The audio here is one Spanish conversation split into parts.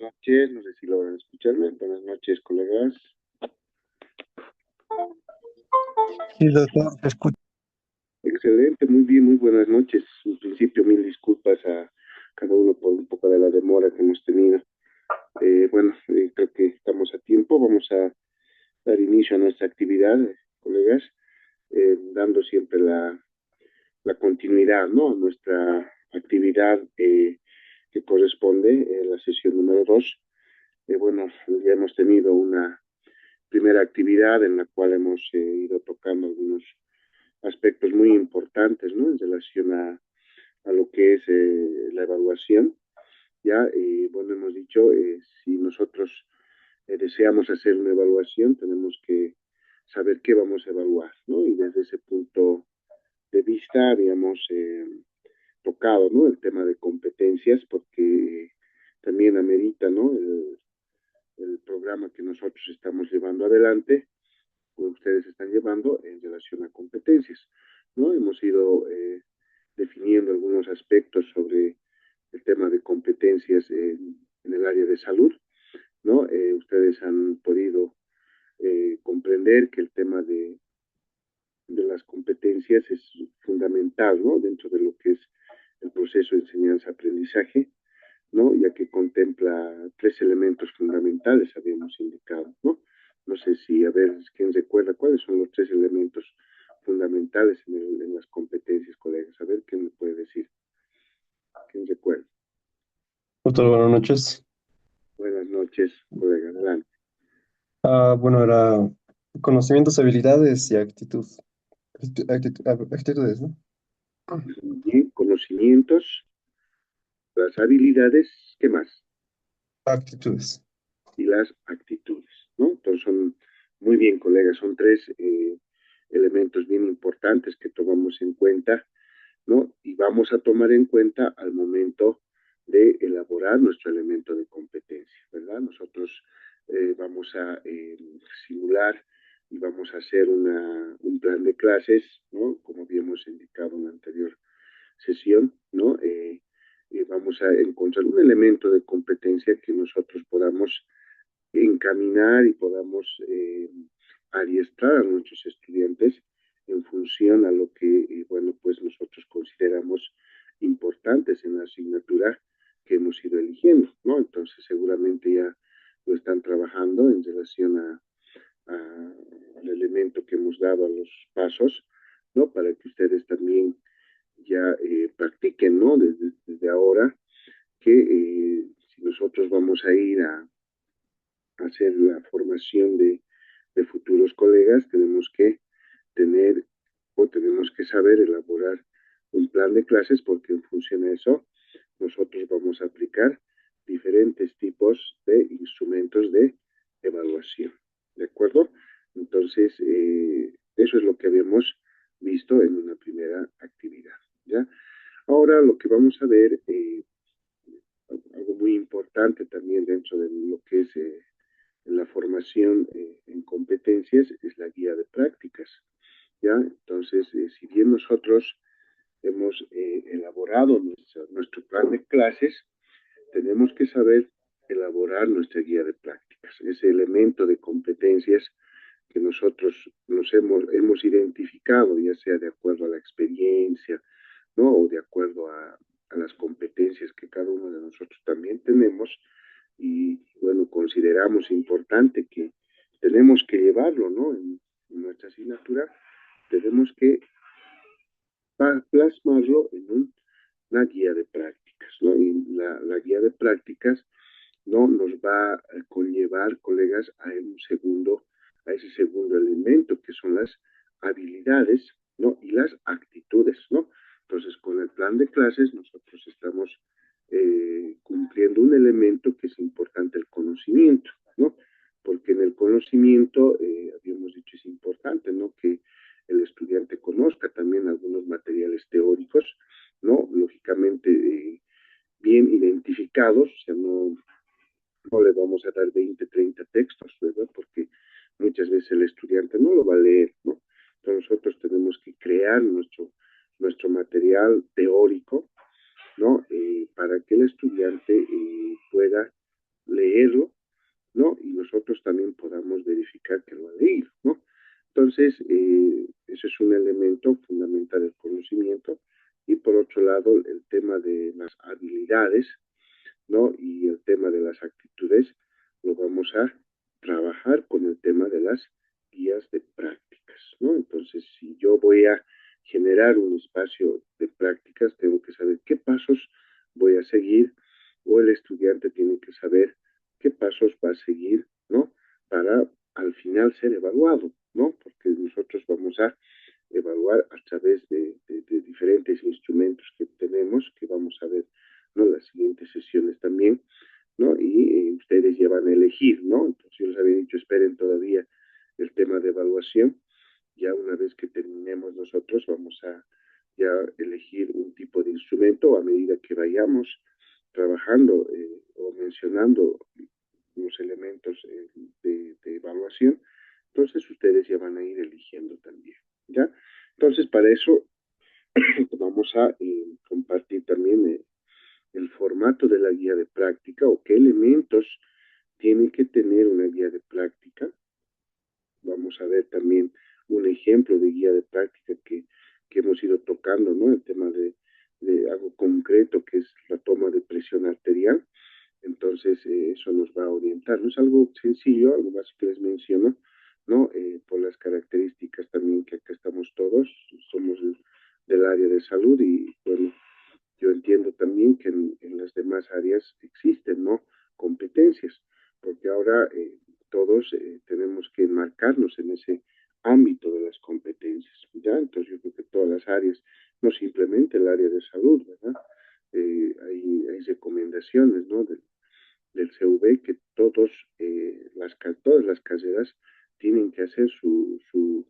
noches, no sé si logran escucharme. Buenas noches, colegas. Sí, doctor, te escucho. Excelente, muy bien, muy buenas noches. En principio, mil disculpas a cada uno por un poco de la demora que hemos tenido. Creo que estamos a tiempo. Vamos a dar inicio a nuestra actividad, colegas, dando siempre la continuidad, ¿no? A nuestra actividad que corresponde a la sesión número 2. Ya hemos tenido una primera actividad en la cual hemos ido tocando algunos aspectos muy importantes, ¿no? En relación a lo que es la evaluación. Ya, hemos dicho, si nosotros deseamos hacer una evaluación, tenemos que saber qué vamos a evaluar, ¿no? Y desde ese punto de vista habíamos tocado, ¿no? El tema de competencias, porque también amerita, ¿no? El programa que nosotros estamos llevando adelante, que ustedes están llevando en relación a competencias, ¿no? Hemos ido definiendo algunos aspectos sobre el tema de competencias en el área de salud, ¿no? Ustedes han podido comprender que el tema de las competencias es fundamental, ¿no? Dentro de lo que es el proceso de enseñanza-aprendizaje, ¿no? Ya que contempla tres elementos fundamentales, habíamos indicado, ¿no? No sé si, a ver, ¿quién recuerda cuáles son los tres elementos fundamentales en las competencias, colegas? A ver, ¿quién me puede decir? ¿Quién recuerda? Doctor, buenas noches. Buenas noches, colega, adelante. Bueno, era conocimientos, habilidades y actitud. Actitudes, ¿no? Bien, conocimientos, las habilidades, ¿qué más? Actitudes. Y las actitudes, ¿no? Entonces son muy bien, colegas, son tres elementos bien importantes que tomamos en cuenta, ¿no? Y vamos a tomar en cuenta al momento de elaborar nuestro elemento de competencia, ¿verdad? Nosotros vamos a simular y vamos a hacer un plan de clases, ¿no? Como habíamos indicado en la anterior sesión, ¿no? Vamos a encontrar un elemento de competencia que nosotros podamos encaminar y podamos adiestrar a nuestros estudiantes en función a lo que, pues nosotros consideramos importantes en la asignatura que hemos ido eligiendo, ¿no? Entonces seguramente ya lo están trabajando en relación al elemento que hemos dado a los pasos, ¿no? Para que ustedes también ya practiquen, ¿no? Desde ahora que si nosotros vamos a ir a hacer la formación de futuros colegas, tenemos que tener o tenemos que saber elaborar un plan de clases porque en función a eso nosotros vamos a aplicar diferentes tipos de instrumentos de evaluación. ¿De acuerdo? Entonces, eso es lo que habíamos visto en una primera actividad. ¿Ya? Ahora lo que vamos a ver, algo muy importante también dentro de lo que es la formación en competencias es la guía de prácticas. ¿Ya? Entonces, si bien nosotros hemos elaborado nuestro plan de clases, tenemos que saber elaborar nuestra guía de prácticas, ese elemento de competencias que nosotros hemos identificado, ya sea de acuerdo a la experiencia, ¿no? O de acuerdo a las competencias que cada uno de nosotros también tenemos, y bueno, consideramos importante que tenemos que llevarlo, ¿no? En nuestra asignatura, tenemos que plasmarlo en una guía de prácticas, ¿no? Y la guía de prácticas no nos va a conllevar, colegas, a ese segundo elemento que son las habilidades, ¿no? Y las actitudes, ¿no? Entonces, con el plan de clases nosotros estamos cumpliendo un elemento que es importante, el conocimiento, ¿no? Porque en el conocimiento, habíamos dicho, es importante, ¿no? Que el estudiante conozca también algunos materiales teóricos, ¿no? Lógicamente, bien identificados, o sea, no le vamos a dar 20, 30 textos, ¿verdad? Porque muchas veces el estudiante no lo va a leer, ¿no? Entonces nosotros tenemos que crear nuestro material teórico, ¿no? Para que el estudiante pueda leerlo, ¿no? Y nosotros también podamos verificar que lo ha leído, ¿no? Entonces, ese es un elemento fundamental del conocimiento. Y por otro lado, el tema de las habilidades, ¿no? Y el tema de las actitudes lo vamos a trabajar con el tema de las guías de prácticas, ¿no? Entonces, si yo voy a generar un espacio de prácticas, tengo que saber qué pasos voy a seguir, o el estudiante tiene que saber qué pasos va a seguir, ¿no? Para al final ser evaluado, ¿no? Porque nosotros vamos a evaluar a través de diferentes instrumentos que tenemos, que vamos a ver, ¿no? Las siguientes sesiones también, ¿no? Y ustedes ya van a elegir, ¿no? Entonces yo les había dicho, esperen todavía el tema de evaluación. Ya una vez que terminemos nosotros, vamos a ya elegir un tipo de instrumento a medida que vayamos trabajando o mencionando los elementos de evaluación. Entonces ustedes ya van a ir eligiendo también, ¿ya? Entonces para eso vamos a compartir también el formato de la guía de práctica o qué elementos tiene que tener una guía de práctica. Vamos a ver también un ejemplo de guía de práctica que hemos ido tocando, ¿no? El tema de algo concreto que es la toma de presión arterial. Entonces, eso nos va a orientar. No es algo sencillo, algo más que les menciono, ¿no? Por las características también que acá estamos todos, somos del área de salud y, bueno, yo entiendo también que en las demás áreas existen, ¿no? Competencias, porque ahora todos tenemos que enmarcarnos en ese ámbito de las competencias, ¿ya? Entonces yo creo que todas las áreas, no simplemente el área de salud, ¿verdad? Hay recomendaciones, ¿no? Del CV que todas las carreras tienen que hacer su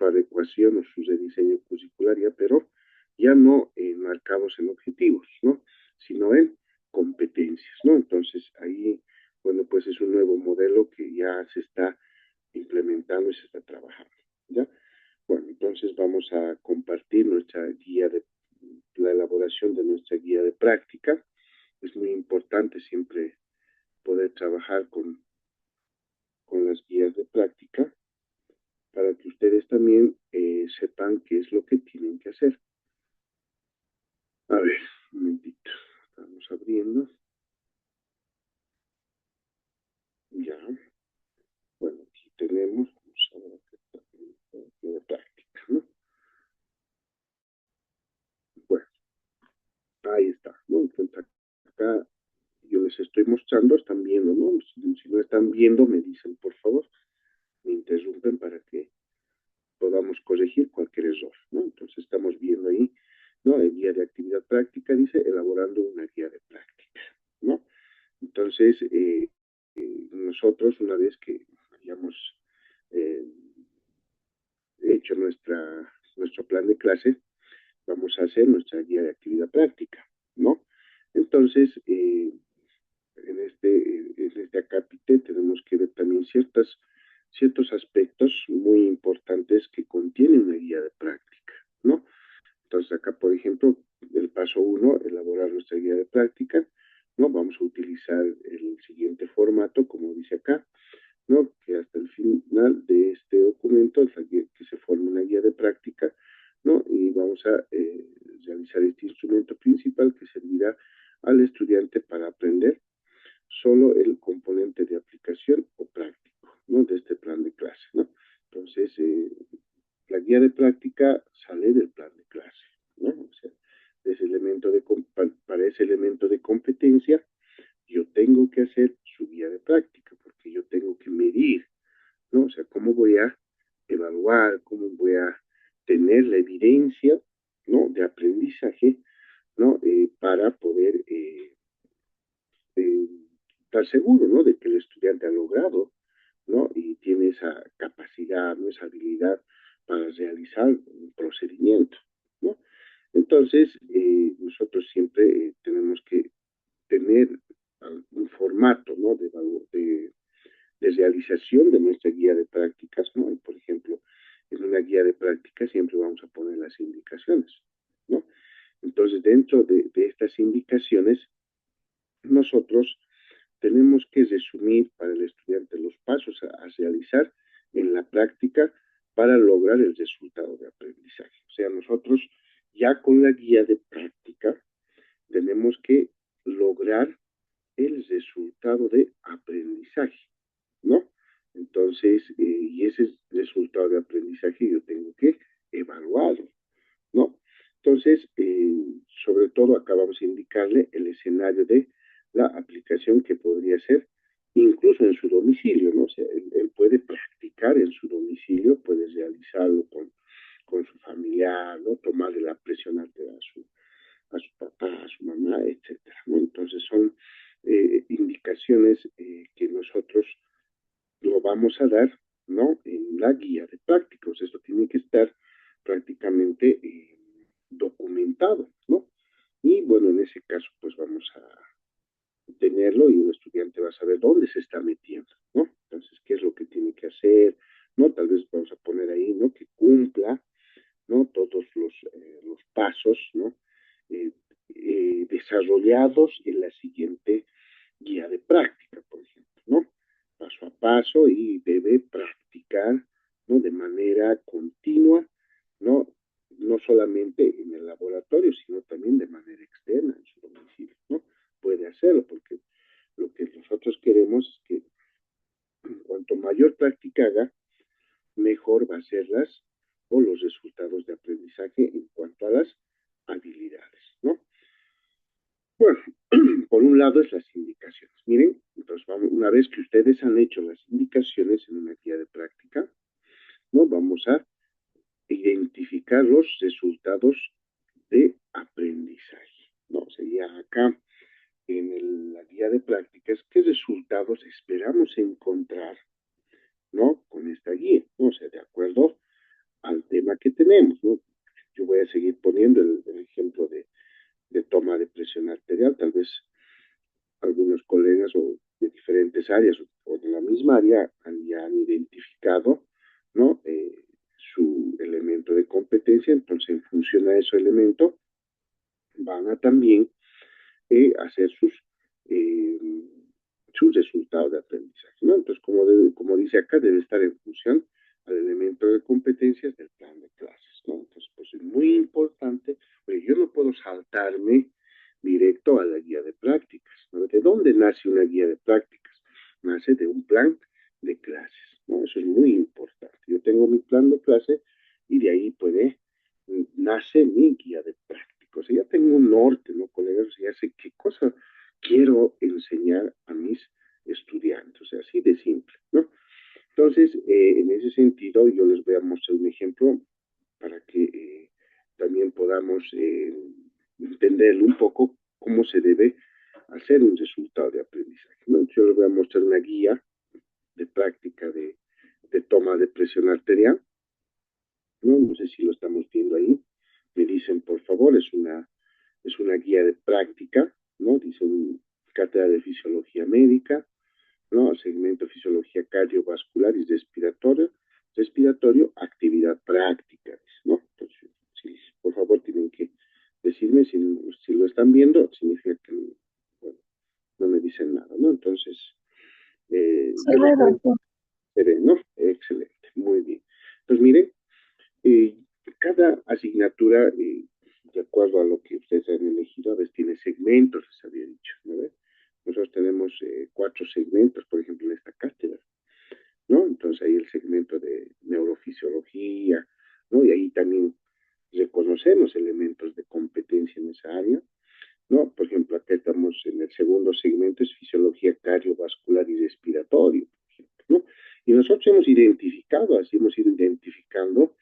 adecuación o su rediseño curricular, ya, pero ya no marcados en objetivos, ¿no? Sino en competencias, ¿no? Entonces ahí, bueno, pues es un nuevo modelo que ya se está implementando y se está trabajando, ¿ya? Bueno, entonces vamos a compartir nuestra guía de la elaboración de nuestra guía de práctica. Es muy importante siempre poder trabajar con las guías de práctica para que ustedes también sepan qué es lo que tienen que hacer. A ver, un momentito. Estamos abriendo. Ya. Bueno, aquí tenemos. Vamos a ver qué está la guía de práctica, ¿no? Bueno, ahí está, ¿no? Entonces acá yo les estoy mostrando, están viendo, ¿no? Si no están viendo, me dicen, por favor, me interrumpen para que podamos corregir cualquier error, ¿no? Entonces estamos viendo ahí, ¿no? El guía de actividad práctica dice elaborando una guía de práctica, ¿no? Entonces, nosotros una vez que hayamos eh, hecho nuestro plan de clase, vamos a hacer nuestra guía de actividad práctica, ¿no? Entonces, en este acápite tenemos que ver también ciertos aspectos muy importantes que contiene una guía de práctica, ¿no? Entonces acá, por ejemplo, el paso 1, elaborar nuestra guía de práctica, ¿no? Vamos a utilizar el siguiente formato, como dice acá, ¿no? Que hasta el final de este documento, que se forme una guía de práctica, ¿no? Y vamos a realizar este instrumento principal que servirá al estudiante para aprender solo el componente de aplicación o práctico, ¿no? De este plan de clase, ¿no? Entonces, la guía de práctica sale del plan de clase, ¿no? O sea, para ese elemento de competencia, yo tengo que hacer su guía de práctica, porque yo tengo que medir, ¿no? O sea, cómo voy a evaluar, cómo voy a tener la evidencia, ¿no? De aprendizaje, ¿no? Para poder eh, estar seguro, ¿no? De que el estudiante ha logrado, ¿no? Y tiene esa capacidad, ¿no? Esa habilidad para realizar un procedimiento, ¿no? Entonces, nosotros siempre tenemos que tener un formato, ¿no? De realización de nuestra guía de prácticas, ¿no? Y, por ejemplo, en una guía de prácticas siempre vamos a poner las indicaciones, ¿no? Entonces, dentro de estas indicaciones, nosotros tenemos que resumir para el estudiante los pasos a realizar en la práctica para lograr el resultado de aprendizaje. O sea, nosotros ya con la guía de práctica tenemos que lograr el resultado de aprendizaje, ¿no? Entonces, y ese resultado de aprendizaje yo tengo que evaluarlo, ¿no? Entonces, sobre todo acabamos de indicarle el escenario de la aplicación que podría ser incluso en su domicilio, ¿no? O sea, él puede practicar en su domicilio, puede realizarlo con su familiar, ¿no? Tomarle la presión arterial a su papá, a su mamá, etcétera, ¿no? Entonces son indicaciones que nosotros lo vamos a dar, ¿no? En la guía de prácticos. Esto tiene que estar prácticamente documentado, ¿no? Y bueno, en ese caso, pues vamos a tenerlo y el estudiante va a saber dónde se está metiendo, ¿no? Entonces, ¿qué es lo que tiene que hacer? ¿No? Tal vez vamos a poner ahí, ¿no? Que cumpla, ¿no? Todos los pasos, ¿no? Eh, desarrollados en la siguiente guía de práctica, por ejemplo, ¿no? Paso a paso y debe practicar, ¿no? De manera continua, ¿no? No solamente en el laboratorio, sino también de manera externa en su domicilio, ¿no? Puede hacerlo, porque lo que nosotros queremos es que cuanto mayor práctica haga, mejor va a ser las o los resultados de aprendizaje en cuanto a las habilidades, ¿no? Bueno, por un lado es las indicaciones. Miren, entonces vamos, una vez que ustedes han hecho las indicaciones en una guía de práctica, ¿no? Vamos a identificar los resultados de aprendizaje, ¿no? Sería acá en la guía de prácticas qué resultados esperamos encontrar, ¿no? Con esta guía, ¿no? O sea, de acuerdo al tema que tenemos, ¿no? Yo voy a seguir poniendo el ejemplo de toma de presión arterial, tal vez algunos colegas o de diferentes áreas o de la misma área han identificado, ¿no? Su elemento de competencia, entonces en función a ese elemento van a también hacer eh, sus resultados de aprendizaje, ¿no? Entonces, como dice acá, debe estar en función al elemento de competencias del plan de clases, ¿no? Entonces, pues es muy importante, porque yo no puedo saltarme directo a la guía de prácticas, ¿no? ¿De dónde nace una guía de prácticas? Nace de un plan de clases, ¿no? Eso es muy importante. Yo tengo mi plan de clase y de ahí nace mi guía de prácticas. O sea, ya tengo un norte, ¿no, colegas? O sea, ya sé qué cosa quiero enseñar a mis estudiantes, o sea, así de simple, ¿no? Entonces, en ese sentido, yo les voy a mostrar un ejemplo para que también podamos entender un poco cómo se debe hacer un resultado de aprendizaje, ¿no? Yo les voy a mostrar una guía de práctica de toma de presión arterial, ¿no? No sé si lo estamos viendo ahí. Me dicen, por favor, es una guía de práctica, ¿no? Dice cátedra de fisiología médica, ¿no? Segmento fisiología cardiovascular y respiratorio, actividad práctica, ¿no? Entonces, sí, por favor, tienen que decirme si lo están viendo, significa que bueno, no me dicen nada, ¿no? Entonces, Sí, yo les voy doctor. a ver, ¿no? Excelente, muy bien. Entonces, miren, eh, cada asignatura, de acuerdo a lo que ustedes han elegido, a veces tiene segmentos, les había dicho, ¿no? Nosotros tenemos 4 segmentos, por ejemplo, en esta cátedra, ¿no? Entonces ahí el segmento de neurofisiología, ¿no? Y ahí también reconocemos elementos de competencia en esa área, ¿no? Por ejemplo, acá estamos en el segundo segmento, es fisiología cardiovascular y respiratorio, por ejemplo, ¿no? Y nosotros hemos identificado, así hemos ido identificando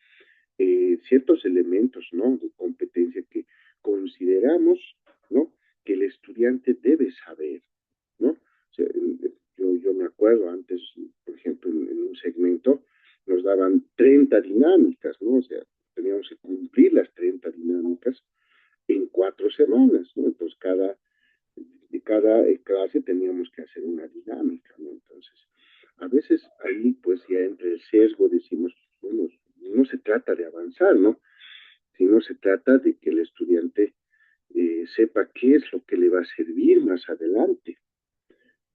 ciertos elementos, ¿no? De competencia que consideramos, ¿no? Que el estudiante debe saber, ¿no? O sea, yo me acuerdo antes, por ejemplo, en un segmento nos daban 30 dinámicas, ¿no? O sea, teníamos que cumplir las 30 dinámicas en 4 semanas, ¿no? Entonces, de cada clase teníamos que hacer una dinámica, ¿no? Entonces, a veces ahí pues ya entre el sesgo decimos, bueno, no se trata de avanzar, ¿no? Sino se trata de que el estudiante sepa qué es lo que le va a servir más adelante,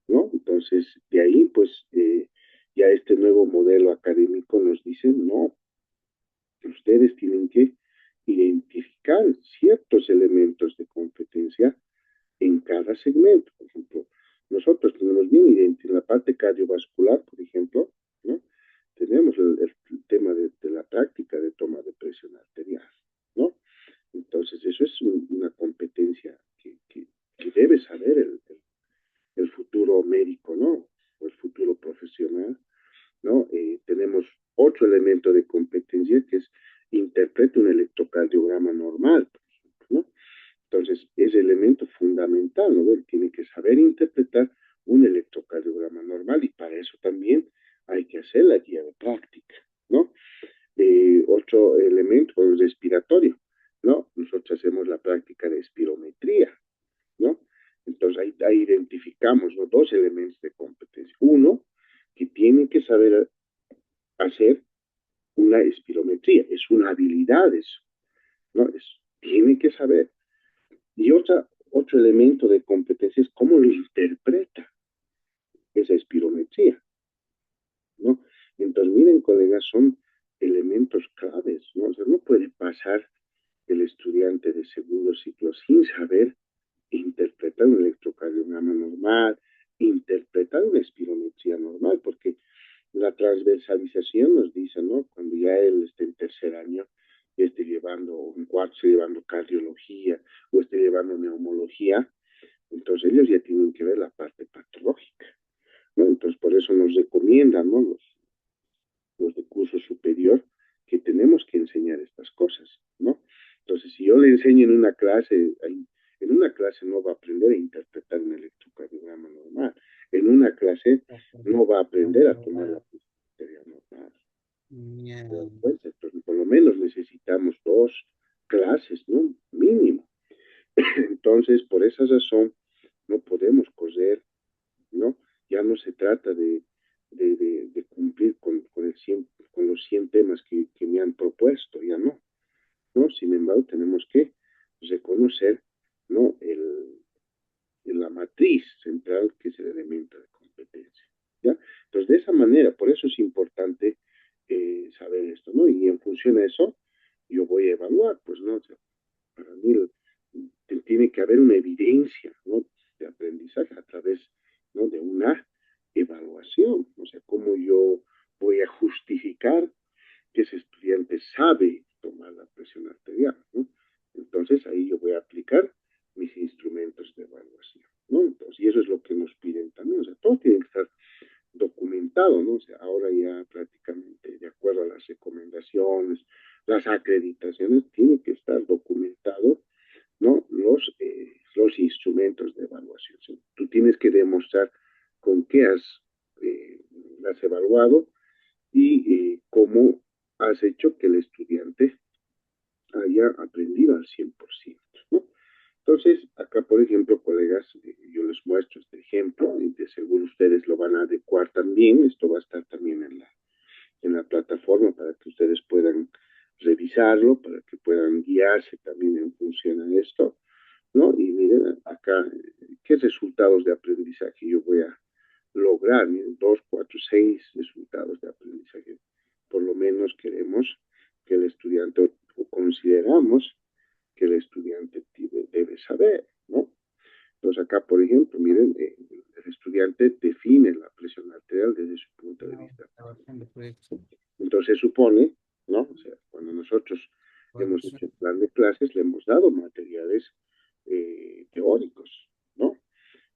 ¿no? Entonces, de ahí, pues, ya este nuevo modelo académico nos dice, no, ustedes tienen que identificar ciertos elementos de competencia en cada segmento. Por ejemplo, nosotros tenemos bien identificado en la parte cardiovascular, por ejemplo, ¿no? Tenemos el tema de la práctica de toma de presión arterial, ¿no? Entonces, eso es una competencia que debe saber el futuro médico, ¿no? O el futuro profesional, ¿no? Tenemos otro elemento de competencia que es interpreta un electrocardiograma normal, por ejemplo, ¿no? Entonces, ese elemento fundamental, ¿no? Él tiene que saber interpretar un electrocardiograma normal y para eso también hay que hacer la guía de práctica, ¿no? Otro elemento es respiratorio, ¿no? Nosotros hacemos la práctica de espirometría, ¿no? Entonces ahí identificamos, ¿no? Dos elementos de competencia. Uno, que tiene que saber hacer una espirometría, es una habilidad eso, ¿no? Tiene que saber. Y otro elemento de competencia es cómo lo interpreta esa espirometría, ¿no? Entonces, miren, colegas, son elementos claves, ¿no? O sea, no puede pasar el estudiante de segundo ciclo sin saber interpretar un electrocardiograma normal, interpretar una espirometría normal, porque la transversalización nos dice, ¿no? Cuando ya él esté en tercer año, esté llevando, en cuarto esté llevando cardiología o esté llevando neumología, entonces ellos ya tienen que ver la parte patológica, ¿no? Entonces por eso nos recomiendan, ¿no? Los de curso superior que tenemos que enseñar estas cosas, ¿no? Entonces si yo le enseño en una clase no va a aprender a interpretar un electrocardiograma normal, en una clase no va a aprender a tomar la presión normal. Entonces, por lo menos necesitamos 2 clases, ¿no? Mínimo. Entonces, por esa razón, no podemos correr, ¿no? Ya no se trata de cumplir con los 100 temas que me han propuesto, ya no, ¿no? Sin embargo, tenemos que reconocer, ¿no? La matriz central, que es el elemento de competencia, ¿ya? Entonces, de esa manera, por eso es importante saber esto, ¿no? Y en función a eso, yo voy a evaluar, pues, ¿no? O sea, para mí tiene que haber una evidencia, ¿no? De aprendizaje a través, ¿no? De una evaluación, o sea, cómo yo voy a justificar que ese estudiante sabe tomar la presión arterial, ¿no? Entonces ahí yo voy a aplicar mis instrumentos de evaluación, ¿no? Entonces, y eso es lo que nos piden también, o sea, todo tiene que estar documentado, ¿no? O sea, ahora ya prácticamente, de acuerdo a las recomendaciones, las acreditaciones, tiene que estar documentado, ¿no? Los instrumentos de evaluación. ¿Sí? Tú tienes que demostrar con qué has evaluado y cómo has hecho que el estudiante haya aprendido al 100%, ¿no? Entonces, acá, por ejemplo, colegas, yo les muestro este ejemplo y de seguro ustedes lo van a adecuar también. Esto va a estar también en la plataforma para que ustedes puedan revisarlo, para que puedan guiarse también en función a esto, ¿no? Y miren acá, ¿qué resultados de aprendizaje yo voy a lograr? Miren, 2, 4, 6 resultados de aprendizaje. Por lo menos queremos que el estudiante, o consideramos que el estudiante debe saber, ¿no? Entonces acá, por ejemplo, miren, el estudiante define la presión arterial desde su punto de vista. Entonces se supone, ¿no? O sea, cuando nosotros hemos hecho el plan de clases, le hemos dado materiales teóricos, ¿no?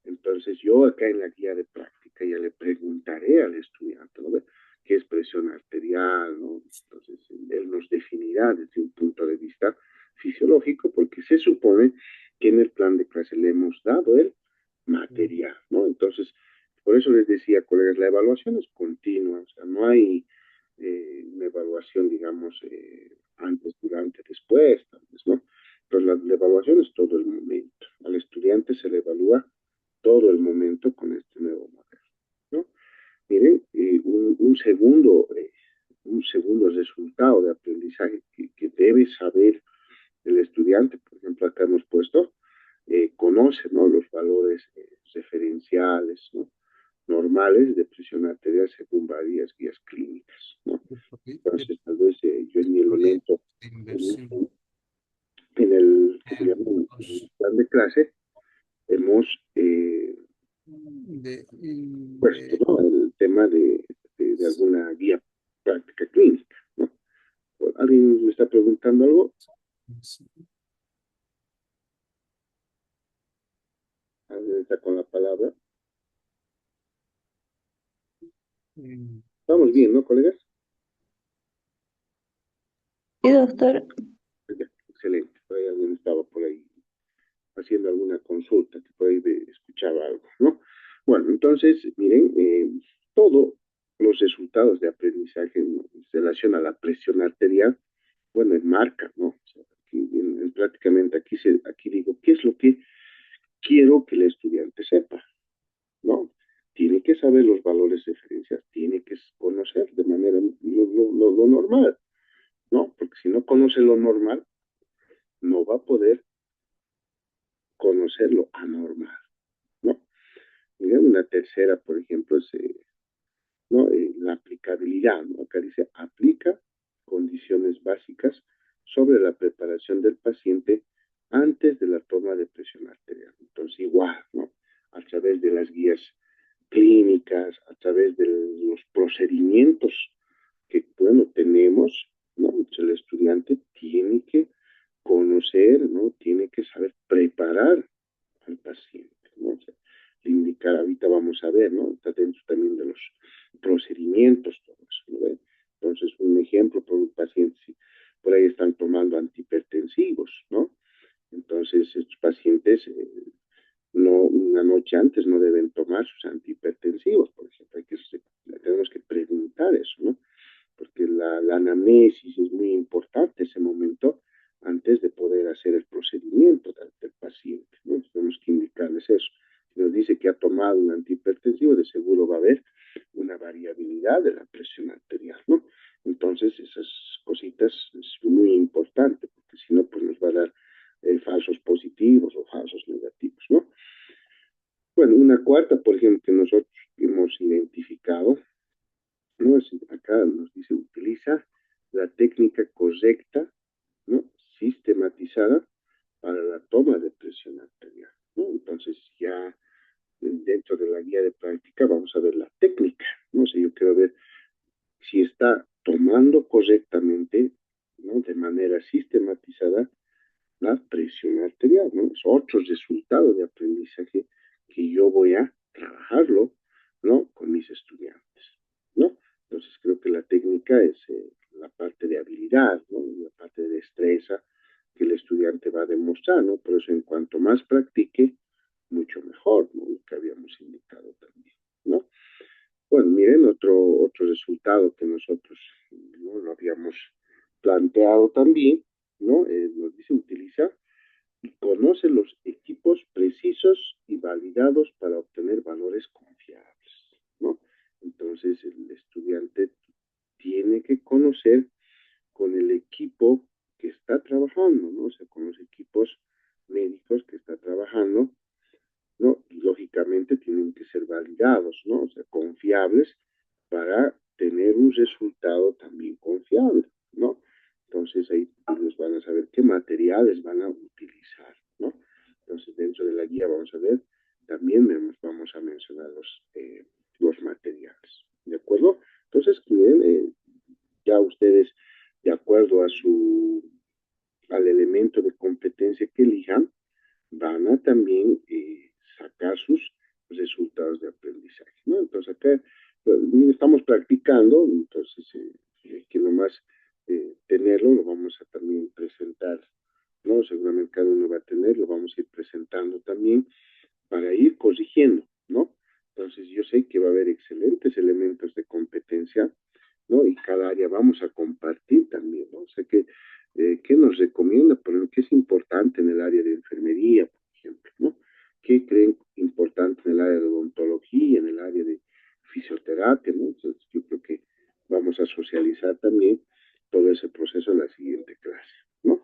Entonces yo acá en la guía de práctica ya le preguntaré al estudiante, ¿no? ¿Qué es presión arterial, ¿no? Entonces él nos definirá desde un punto de vista fisiológico, porque se supone que en el plan de clase le hemos dado el material, ¿no? Entonces, por eso les decía, colegas, la evaluación es continua, o sea, no hay una evaluación, digamos, antes, durante, después, tal vez, ¿no? Pero la evaluación es todo el momento. Al estudiante se le evalúa todo el momento con este nuevo modelo, ¿no? Miren, un segundo resultado de aprendizaje que debe saber el estudiante, por ejemplo, acá hemos puesto, conoce, ¿no? Los valores referenciales, ¿no? normales de presión arterial según varias guías clínicas, ¿no? Entonces, tal vez yo en mi elemento, en el, ¿cómo se llama? En el plan de clase, hemos puesto, ¿no? El tema de alguna guía práctica clínica, ¿no? ¿Alguien me está preguntando algo? ¿Alguien está con la palabra? Estamos bien, ¿no, colegas? Sí, doctor. Ya, excelente. Por ahí alguien estaba por ahí haciendo alguna consulta, que por ahí escuchaba algo, ¿no? Bueno, entonces, miren, todos los resultados de aprendizaje en relación a la presión arterial, bueno, enmarcan, ¿no? O sea, aquí, prácticamente aquí digo, ¿qué es lo que quiero que el estudiante sepa? ¿No? Tiene que saber los valores de referencia, tiene que conocer de manera lo normal, ¿no? Porque si no conoce lo normal, no va a poder conocer lo anormal, ¿no? Y una tercera, por ejemplo, es ¿no? La aplicabilidad, ¿no? Acá dice, aplica condiciones básicas sobre la preparación del paciente antes de la toma de presión arterial. Entonces, igual, ¿no? A través de las guías clínicas, a través de los procedimientos que, bueno, tenemos, ¿no? Entonces, el estudiante tiene que conocer, ¿no? Tiene que saber preparar al paciente, ¿no? O sea, indicar, ahorita vamos a ver, ¿no? Está dentro también de los procedimientos, todo eso, ¿no? Entonces, un ejemplo por un paciente, si por ahí están tomando antihipertensivos, ¿no? Entonces, estos pacientes, no, una noche antes no deben tomar sus antihipertensivos, por ejemplo, tenemos que preguntar eso, ¿no? Porque la anamnesis es muy importante ese momento antes de poder hacer el procedimiento del paciente, ¿no? Tenemos que indicarles eso. Si nos dice que ha tomado un antihipertensivo, de seguro va a haber una variabilidad de la presión arterial, ¿no? Entonces, esas cositas es muy importante, porque si no, pues nos va a dar falsos positivos o falsos negativos, ¿no? Bueno, una cuarta, por ejemplo, que nosotros hemos identificado, ¿no? Acá nos dice, utiliza la técnica correcta, ¿no? Sistematizada para la toma de presión arterial, ¿no? Entonces, ya dentro de la guía de práctica vamos a ver la técnica, ¿no? O sea, yo quiero ver si está tomando correctamente, ¿no? De manera sistematizada la presión arterial, ¿no? Es otro resultado de aprendizaje que yo voy a trabajarlo, ¿no? Con mis estudiantes, ¿no? Entonces creo que la técnica es la parte de habilidad, ¿no? La parte de destreza que el estudiante va a demostrar, ¿no? Por eso en cuanto más practique, mucho mejor, ¿no? Lo que habíamos indicado también, ¿no? Bueno, miren, otro resultado que nosotros, ¿no? Lo habíamos planteado también, ¿no? Nos dice, utiliza y conoce los equipos precisos y validados para obtener valores confiables, ¿no? Entonces, el estudiante tiene que conocer con el equipo que está trabajando, ¿no? O sea, con los equipos médicos que está trabajando, ¿no? Y lógicamente tienen que ser validados, ¿no? O sea, confiables para tener un resultado también confiable, ¿no? Entonces ahí ellos van a saber qué materiales van a utilizar, ¿no? Entonces dentro de la guía vamos a ver, también vamos a mencionar los materiales, ¿de acuerdo? Entonces, miren, ya ustedes, de acuerdo al elemento de competencia que elijan, van a también sacar sus resultados de aprendizaje, ¿no? Entonces acá estamos practicando, entonces que nomás tenerlo, lo vamos a también presentar, ¿no? Seguramente cada uno va a tener, lo vamos a ir presentando también para ir corrigiendo, ¿no? Entonces yo sé que va a haber excelentes elementos de competencia, ¿no? Y cada área vamos a compartir también, ¿no? O sea que, ¿qué nos recomienda? Por ¿qué es importante en el área de enfermería, por ejemplo, ¿no? ¿Qué creen importante en el área de odontología, en el área de fisioterapia, ¿no? Entonces yo creo que vamos a socializar también todo ese proceso en la siguiente clase, ¿no?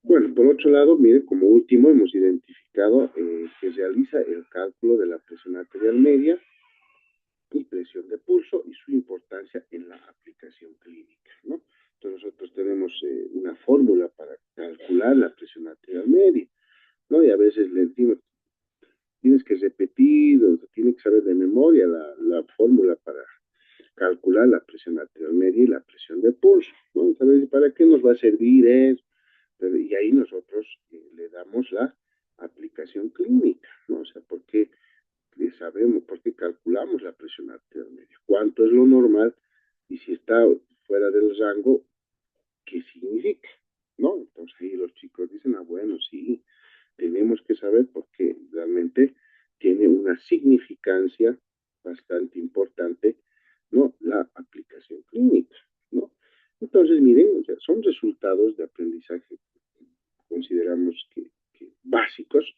Bueno, por otro lado, mire, como último hemos identificado que realiza el cálculo de la presión arterial media y presión de pulso y su importancia en la aplicación clínica, ¿no? Entonces nosotros tenemos una fórmula para calcular la presión arterial media, ¿no? Y a veces le decimos, tienes que repetir o tienes que saber de memoria la fórmula para calcular la presión arterial media y la presión de pulso, ¿no? Entonces, ¿para qué nos va a servir eso? Y ahí nosotros le damos la aplicación clínica, ¿no? O sea, porque sabemos, porque calculamos la presión arterial media, cuánto es lo normal y si está fuera del rango, ¿qué significa? ¿No? Entonces ahí los chicos dicen, bueno, sí, tenemos que saber porque realmente tiene una significancia bastante importante, ¿no? La aplicación clínica, ¿no? Entonces, miren, o sea, son resultados de aprendizaje, consideramos que básicos,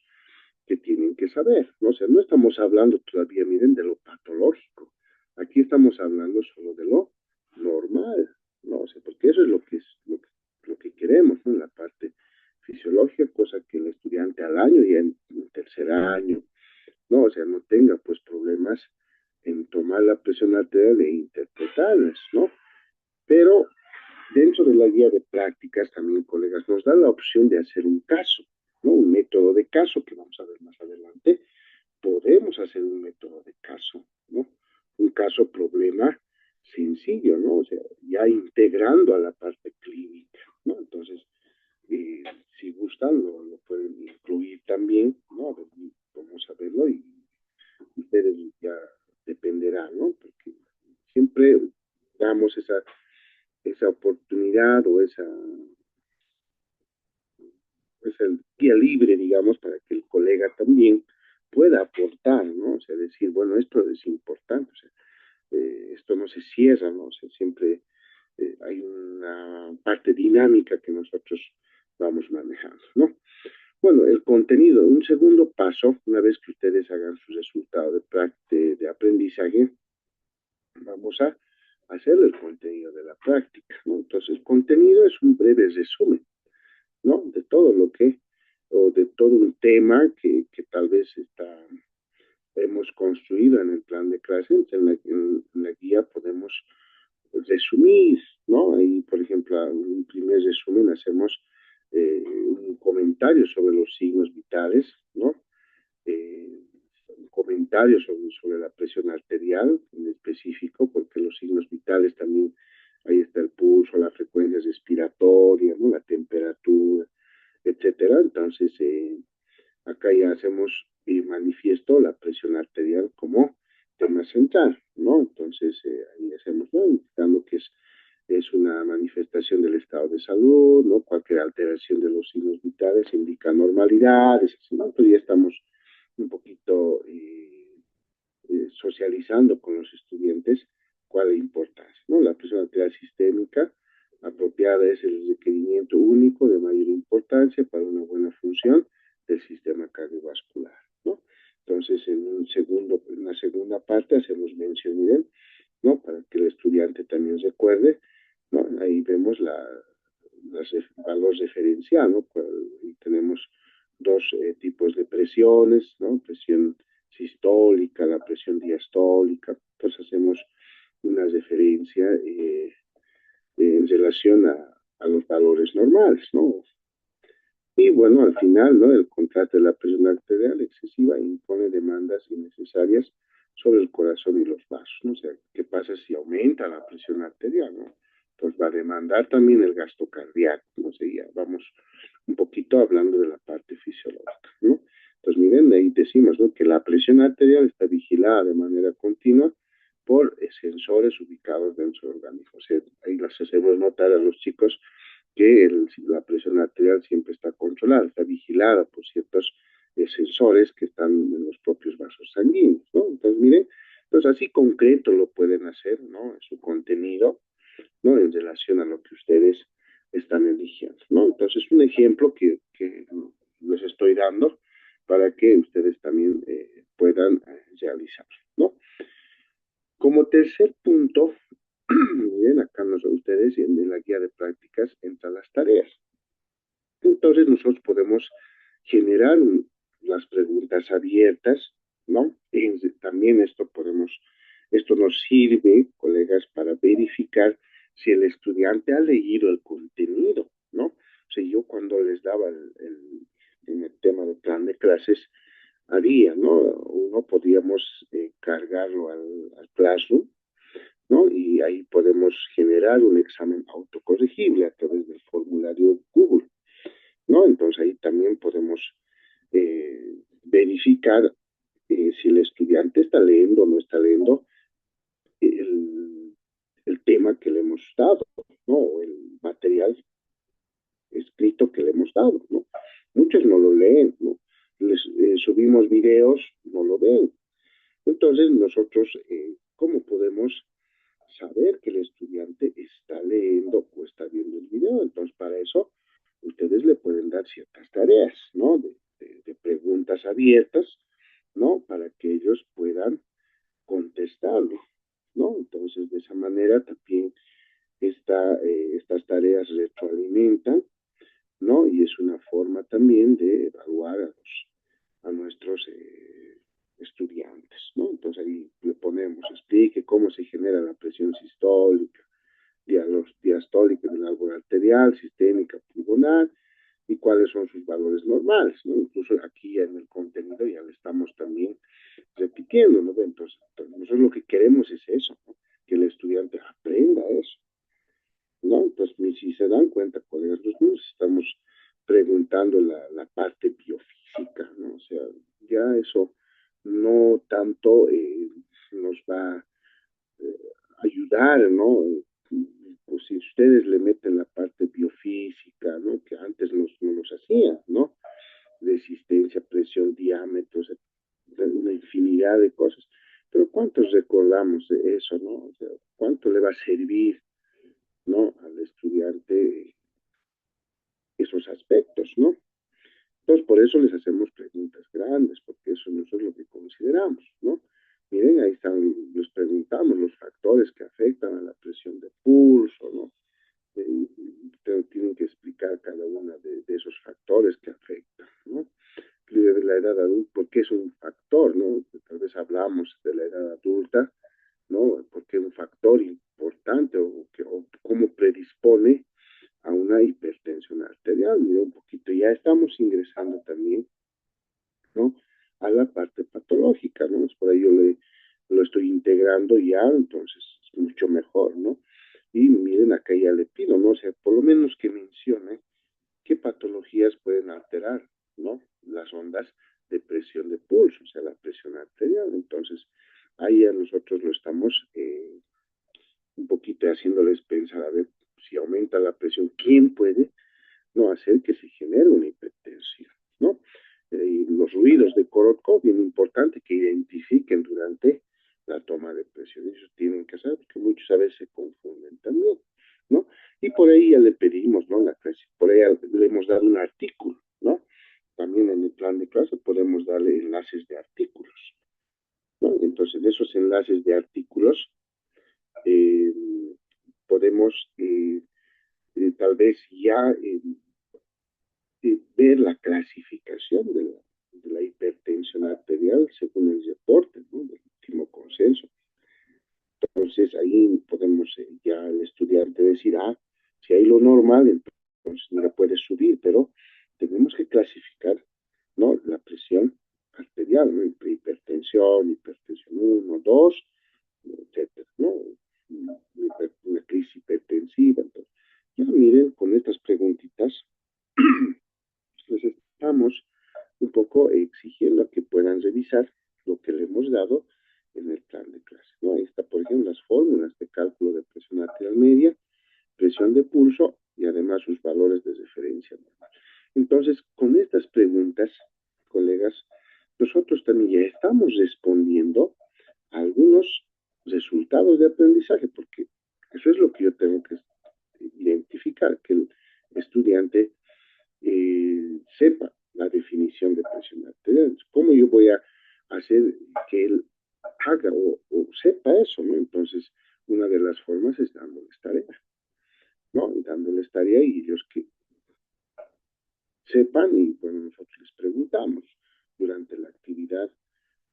que tienen que saber, ¿no? O sea, no estamos hablando todavía, miren, de lo patológico. Aquí estamos hablando solo de lo normal, ¿no? O sea, porque eso es lo que queremos, ¿no? En la parte fisiológica, cosa que el estudiante al año, ya en tercer año, ¿no? O sea, no tenga, pues, problemas en tomar la presión arterial e interpretarlas, ¿no? Pero dentro de la guía de prácticas también, colegas, nos da la opción de hacer un caso, ¿no? Un método de caso que vamos a ver más adelante. Podemos hacer un método de caso, ¿no? Un caso problema sencillo, ¿no? O sea, ya integrando a la parte clínica, ¿no? Entonces, eh, si gustan, lo pueden incluir también, ¿no? Vamos a verlo y ustedes ya dependerán, ¿no? Porque siempre damos esa oportunidad o esa guía libre, digamos, para que el colega también pueda aportar, ¿no? O sea, decir, bueno, esto es importante, o sea, esto no se cierra, ¿no? O sea, siempre hay una parte dinámica que nosotros vamos manejando, ¿no? Bueno, el contenido, un segundo paso, una vez que ustedes hagan su resultado de aprendizaje, vamos a hacer el contenido de la práctica, ¿no? Entonces, el contenido es un breve resumen, ¿no? De todo lo que, o de todo un tema que tal vez hemos construido en el plan de clases, en la guía podemos resumir, ¿no? Ahí, por ejemplo, en un primer resumen hacemos un comentario sobre los signos vitales, ¿no? Un comentario sobre la presión arterial en específico, porque los signos vitales también, ahí está el pulso, la frecuencia respiratoria, ¿no? La temperatura, etcétera. Entonces, acá ya hacemos y manifiesto la presión arterial como tema central, ¿no? Entonces, ahí hacemos, ¿no? Indicando que es una manifestación del estado de salud, ¿no? Cualquier alteración de los signos vitales indica normalidades, ¿no? Pues ya estamos un poquito socializando con los estudiantes cuál es la importancia, ¿no? La presión arterial sistémica apropiada es el requerimiento único de mayor importancia para una buena función del sistema cardiovascular, ¿no? Entonces, en una segunda parte hacemos mención, miren, ¿no? Para que el estudiante también recuerde, ¿no? Ahí vemos valor referencial, ¿no? Y tenemos dos tipos de presiones, ¿no? Presión sistólica, la presión diastólica. Entonces hacemos una referencia en relación a los valores normales, ¿no? Y bueno, al final, ¿no? El contraste de la presión arterial excesiva impone demandas innecesarias sobre el corazón y los vasos, ¿no? O sea, ¿qué pasa si aumenta la presión arterial, ¿no? Pues va a demandar también el gasto cardíaco, ¿no? O sea, ya vamos un poquito hablando de la parte fisiológica, ¿no? Entonces, miren, ahí decimos, ¿no? Que la presión arterial está vigilada de manera continua por sensores ubicados dentro del organismo. O sea, ahí las hacemos notar a los chicos que la presión arterial siempre está controlada, está vigilada por ciertos sensores que están en los propios vasos sanguíneos, ¿no? Entonces, miren, entonces así concreto lo pueden hacer, ¿no? En su contenido, ¿no? En relación a lo que ustedes están eligiendo, ¿no? Entonces, un ejemplo que les estoy dando para que ustedes también puedan realizar, ¿no? Como tercer punto, bien, acá ustedes en la guía de prácticas entran las tareas. Entonces nosotros podemos generar las preguntas abiertas, ¿no? También esto podemos Esto nos sirve, colegas, para verificar si el estudiante ha leído el contenido, ¿no? O sea, yo cuando les daba en el tema del plan de clases, había, ¿no? Uno podíamos cargarlo al Classroom, ¿no? Y ahí podemos generar un examen autocorregible a través del formulario de Google, ¿no? Entonces ahí también podemos verificar si el estudiante está leyendo o no está leyendo el tema que le hemos dado, ¿no? O el material escrito que le hemos dado, ¿no? Muchos no lo leen, ¿no? Les subimos videos, no lo ven. Entonces nosotros, ¿cómo podemos saber que el estudiante está leyendo o está viendo el video? Entonces, para eso, ustedes le pueden dar ciertas tareas, ¿no? De preguntas abiertas, ¿no? Para que ellos puedan contestarlo, ¿no? Entonces, de esa manera también estas tareas retroalimentan, ¿no? Y es una forma también de evaluar a nuestros estudiantes, ¿no? Entonces ahí le ponemos, explique cómo se genera la presión sistólica, diastólica del árbol arterial, sistémica, pulmonar, y cuáles son sus valores normales, ¿no? Incluso aquí en el contenido ya le estamos también repitiendo, ¿no? Entonces nosotros lo que queremos es eso, ¿no? Que el estudiante aprenda eso, ¿no? Entonces, si se dan cuenta, colegas, nosotros estamos preguntando la parte biofísica, ¿no? O sea, ya eso no tanto nos va a ayudar, ¿no? Pues si ustedes le meten la parte biofísica, ¿no? Que antes no los hacían, ¿no? Resistencia, presión, diámetros, una infinidad de cosas. Pero ¿cuántos recordamos de eso, no? O sea, ¿cuánto le va a servir, ¿no? Al estudiante esos aspectos, ¿no? Entonces, por eso les hacemos preguntas grandes, porque eso es lo que consideramos, ¿no? Miren, ahí están, les preguntamos los factores que afectan a la presión de pulso, ¿no? Tienen que explicar cada uno de esos factores que afectan, ¿no? La edad adulta, porque es un factor, ¿no? Tal vez hablamos de la edad adulta, ¿no? Porque es un factor importante o cómo predispone a una hipertensión arterial. Mira un poquito, ya estamos ingresando también, ¿no? A la parte patológica, ¿no? Por ahí lo estoy integrando ya, entonces es mucho mejor, ¿no? Y miren, acá ya le pido, ¿no? O sea, por lo menos que mencione qué patologías pueden alterar, ¿no? Las ondas de presión de pulso, o sea, la presión arterial. Entonces, ahí ya nosotros lo estamos un poquito haciéndoles pensar, a ver, si aumenta la presión, ¿quién puede no hacer que se genere una hipertensión, ¿no? Los ruidos de Korotko, bien importante que identifiquen durante la toma de presión. Eso tienen que hacer porque muchos a veces se confunden también, ¿no? Y por ahí ya le pedimos, ¿no? Por ahí le hemos dado un artículo, ¿no? También en el plan de clase podemos darle enlaces de artículos, ¿no? Entonces, de esos enlaces de artículos eh, podemos tal vez ya ver la clasificación de la hipertensión arterial según el reporte, ¿no? Del último consenso. Entonces ahí podemos ya el estudiante decir, si hay lo normal, entonces no le puede subir, pero tenemos que clasificar, ¿no? La presión arterial, ¿no? Entre hipertensión 1, 2, etcétera, ¿no? Una crisis hipertensiva. Entonces, ya miren, con estas preguntitas les estamos un poco exigiendo que puedan revisar lo que le hemos dado en el plan de clase, ¿no? Ahí está, por ejemplo, las fórmulas de cálculo de presión arterial media, presión de pulso y además sus valores de referencia normal. Entonces, con estas preguntas, colegas, nosotros también ya estamos respondiendo a algunos resultados de aprendizaje, porque eso es lo que yo tengo que identificar, que el estudiante sepa la definición de presión arterial. ¿Cómo yo voy a hacer que él haga o sepa eso, ¿no? Entonces, una de las formas es dándoles tarea, ¿no? Y dándoles tarea y ellos que sepan y, bueno, nosotros les preguntamos durante la actividad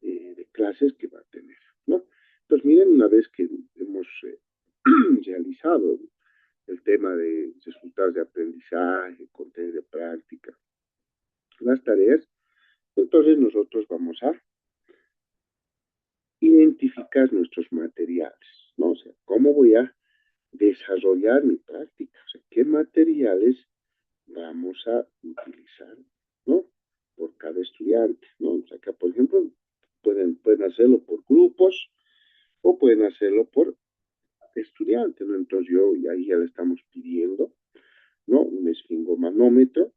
de clases que va a tener, ¿no? Entonces, miren, pasado, el tema de resultados de aprendizaje, contenido de práctica, las tareas. Entonces nosotros vamos a identificar nuestros materiales, ¿no? O sea, ¿cómo voy a desarrollar mi práctica? O sea, ¿qué materiales vamos a utilizar, ¿no? Por cada estudiante, ¿no? O sea, que, por ejemplo, pueden hacerlo por grupos o pueden hacerlo por estudiante, ¿no? Entonces y ahí ya le estamos pidiendo, ¿no? Un esfingomanómetro,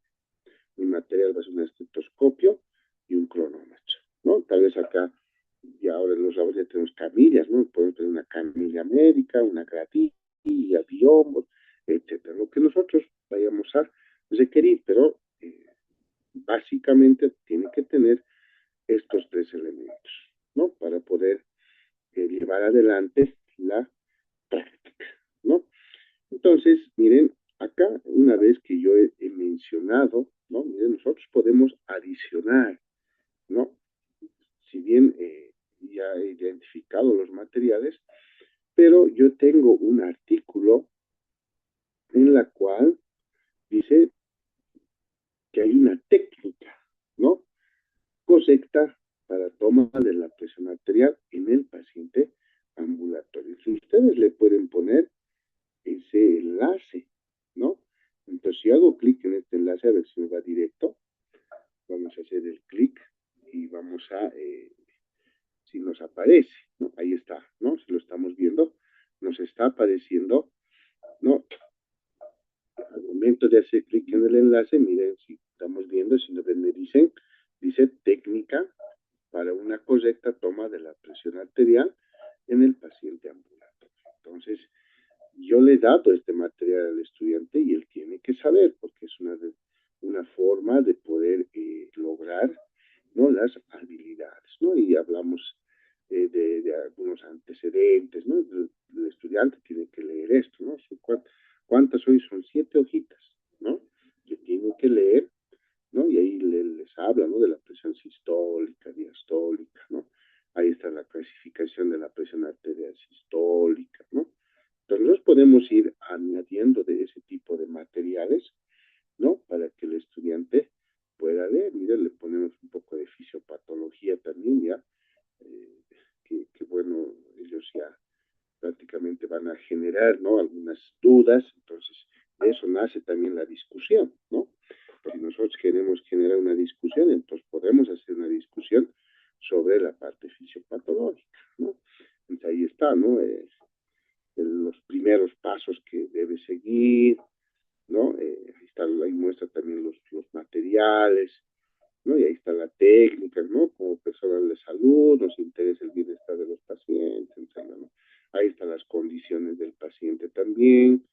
mi material va a ser un estetoscopio y un cronómetro, ¿no? Tal vez acá, y ahora en los laboratorios ya tenemos camillas, ¿no? Podemos tener una camilla médica, una gravilla, biombo, etcétera. Lo que nosotros vayamos a requerir, pero básicamente tiene que tener estos tres elementos, ¿no? Para poder llevar adelante la práctica, ¿no? Entonces, miren, acá una vez que yo he mencionado, ¿no? Miren, nosotros podemos adicionar, ¿no? Si bien ya he identificado los materiales, pero yo tengo un artículo en la cual dice que hay una técnica, ¿no? Correcta para toma de la presión arterial en el paciente ambulatorio. Si ustedes le pueden poner ese enlace, ¿no? Entonces, si hago clic en este enlace, a ver si me va directo, vamos a hacer el clic y vamos a, si nos aparece, ¿no? Ahí está, ¿no? Si lo estamos viendo, nos está apareciendo, ¿no? Al momento de hacer clic en el enlace, miren si estamos viendo, si nos ven, me dicen, dice técnica para una correcta toma de la presión arterial en el paciente ambulatorio. Entonces, yo le he dado este material al estudiante y él tiene que saber, porque es una forma de poder lograr, ¿no? Las habilidades, ¿no? Y hablamos de algunos antecedentes, ¿no? El estudiante tiene que leer esto, ¿no? ¿Cuántas hoy son? 7 hojitas, ¿no? Que tiene que leer, ¿no? Y ahí les habla, ¿no? De la presión sistólica, diastólica, ¿no? Ahí está la clasificación de la presión arterial sistólica, ¿no? Entonces nosotros podemos ir añadiendo de ese tipo de materiales, ¿no? Para que el estudiante pueda leer. Mira, le ponemos un poco de fisiopatología también, ya, que bueno, ellos ya prácticamente van a generar, ¿no? Algunas dudas, entonces de eso nace también la discusión, ¿no? Si nosotros queremos generar una discusión, entonces podemos hacer una discusión sobre la parte fisiopatológica, ¿no? Entonces ahí está, ¿no? Los primeros pasos que debe seguir, ¿no? Ahí muestra también los materiales, ¿no? Y ahí está la técnica, ¿no? Como personal de salud, nos interesa el bienestar de los pacientes, etc., ¿no? Ahí están las condiciones del paciente también,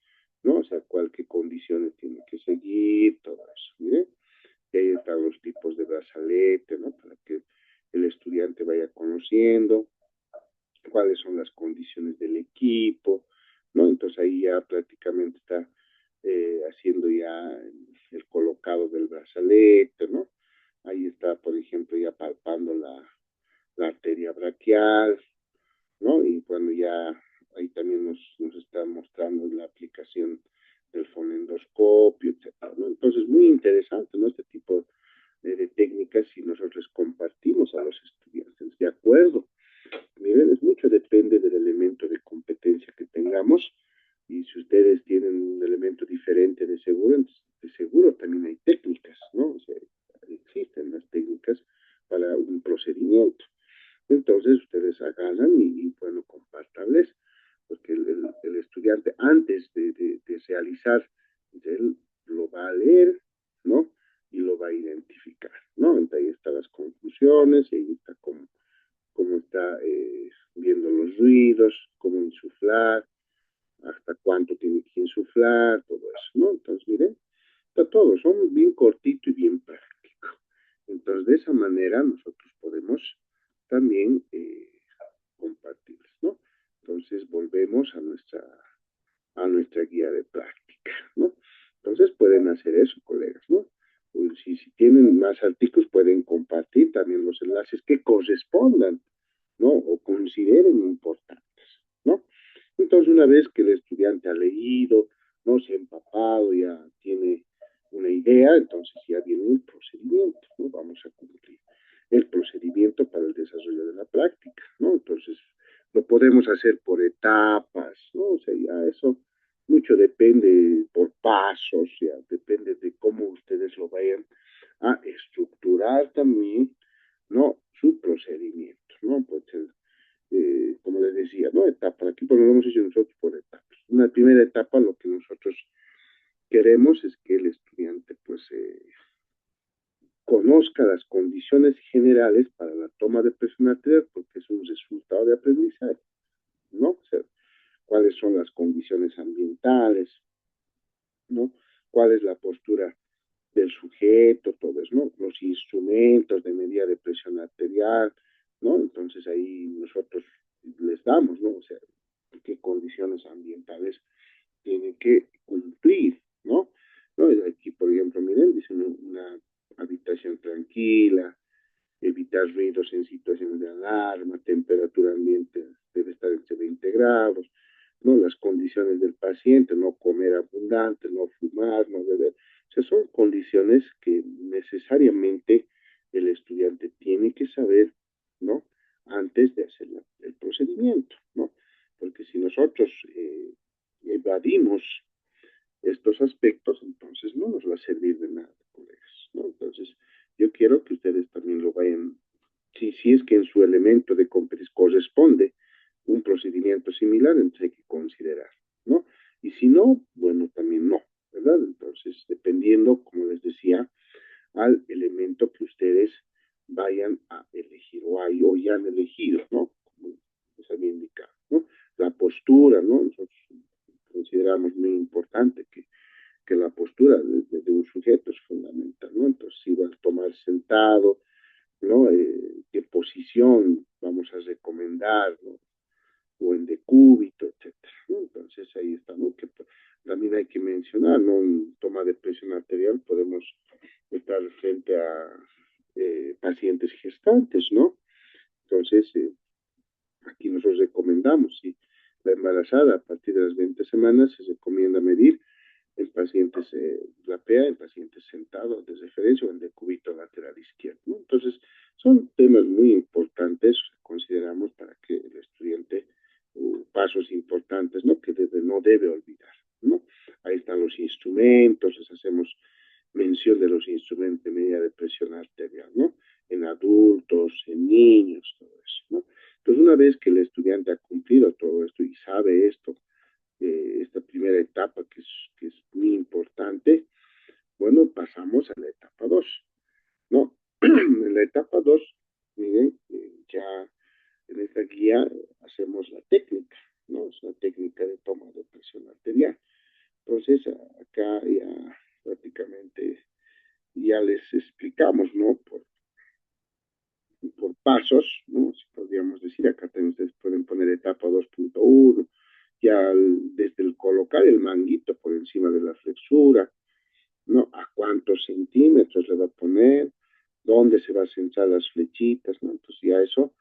¿no? O sea, qué condiciones tiene que seguir, todo eso, ¿miren? Y ahí están los tipos de brazalete, ¿no? Para que el estudiante vaya conociendo cuáles son las condiciones del equipo, ¿no? Entonces ahí ya prácticamente está haciendo ya el colocado del brazalete, ¿no? Ahí está, por ejemplo, ya palpando la arteria braquial, ¿no? Y cuando ya ahí también nos está mostrando la aplicación del fonendoscopio, etcétera, ¿no? Entonces, muy interesante, ¿no? Este tipo de técnicas y nosotros compartimos a los estudiantes. De acuerdo. Miren, es mucho, depende del elemento de competencia que tengamos. Y si ustedes tienen un elemento diferente de seguro también hay técnicas, ¿no? O sea, existen las técnicas para un procedimiento. Entonces ustedes agarran bueno, compártanles, porque el estudiante antes de realizar, él lo va a leer, ¿no? Y lo va a identificar, ¿no? Entonces ahí están las conclusiones, y ahí está cómo está viendo los ruidos, cómo insuflar, hasta cuánto tiene que insuflar, todo eso, ¿no? Entonces, miren, está todo, son bien cortito y bien práctico. Entonces, de esa manera nosotros podemos también compartirlos, ¿no? Entonces, volvemos a nuestra guía de práctica, ¿no? Entonces, pueden hacer eso, colegas, ¿no? Pues, si tienen más artículos, pueden compartir también los enlaces que correspondan, ¿no? O consideren importantes, ¿no? Entonces, una vez que el estudiante ha leído, no se ha empapado, ya tiene una idea, entonces ya viene el procedimiento, ¿no? Vamos a cumplir el procedimiento para el desarrollo de la práctica, ¿no? Entonces, lo podemos hacer por etapas, ¿no? O sea, ya eso mucho depende por pasos, ya depende de cómo ustedes lo vayan a estructurar también, ¿no? Su procedimiento, ¿no? Puede ser, como les decía, ¿no? Etapa, aquí pues lo hemos hecho nosotros por etapas. Una primera etapa, lo que nosotros queremos es que el estudiante, pues, conozca las condiciones generales para la toma de presión arterial, porque es un resultado de aprendizaje, ¿no? O sea, cuáles son las condiciones ambientales, ¿no? Cuál es la postura del sujeto, todo eso, ¿no? Los instrumentos de medida de presión arterial, ¿no? Entonces ahí nosotros les damos, ¿no? O sea, qué condiciones ambientales tienen que cumplir, ¿no? ¿No? Aquí, por ejemplo, miren, dicen una habitación tranquila, evitar ruidos en situaciones de alarma, temperatura ambiente debe estar entre 20 grados, ¿no? Las condiciones del paciente, no comer abundante, no fumar, no beber. O sea, son condiciones que necesariamente el estudiante tiene que saber, ¿no? Antes de hacer el procedimiento, ¿no? Porque si nosotros evadimos estos aspectos, entonces no nos va a servir de nada, colegas, ¿no? Entonces, yo quiero que ustedes también lo vayan, si es que en su elemento de competencia corresponde un procedimiento similar, entonces hay que considerar, ¿no? Y si no, bueno, también no, ¿verdad? Entonces, dependiendo, como les decía, al elemento que ustedes vayan a elegir o ya han elegido, ¿no? Como les había indicado, ¿no? La postura, ¿no? Nosotros consideramos muy importante que la postura de un sujeto es fundamental, ¿no? Entonces, si va a tomar sentado, ¿no? ¿Qué posición vamos a recomendar, ¿no? O en decúbito, etcétera, ¿no? Entonces, ahí está, ¿no? Que también hay que mencionar, ¿no? En toma de presión arterial podemos estar frente a pacientes gestantes, ¿no? Entonces, aquí nosotros recomendamos, si la embarazada a partir de las 20 semanas se recomienda medir en pacientes la PA, en pacientes sentados de referencia o en decúbito lateral izquierdo, ¿no? Entonces, son temas muy importantes, consideramos, para que el estudiante, pasos importantes, ¿no? Que no debe olvidar, ¿no? Ahí están los instrumentos, les hacemos mención de los instrumentos de medida de presión arterial, ¿no? En adultos, en niños, todo eso, ¿no? Entonces, una vez que el estudiante ha cumplido todo esto y sabe esto, esta primera etapa que es muy importante, bueno, pasamos a la etapa 2, ¿no? En la etapa 2, miren, ya en esta guía hacemos la técnica, ¿no? Es una técnica de toma de presión arterial. Entonces, acá ya prácticamente ya les explicamos, ¿no? Por pasos, ¿no? Si podríamos decir, acá también ustedes pueden poner etapa 2.1, ya desde el colocar el manguito por encima de la flexura, ¿no? A cuántos centímetros le va a poner, dónde se va a centrar las flechitas, ¿no? Entonces ya eso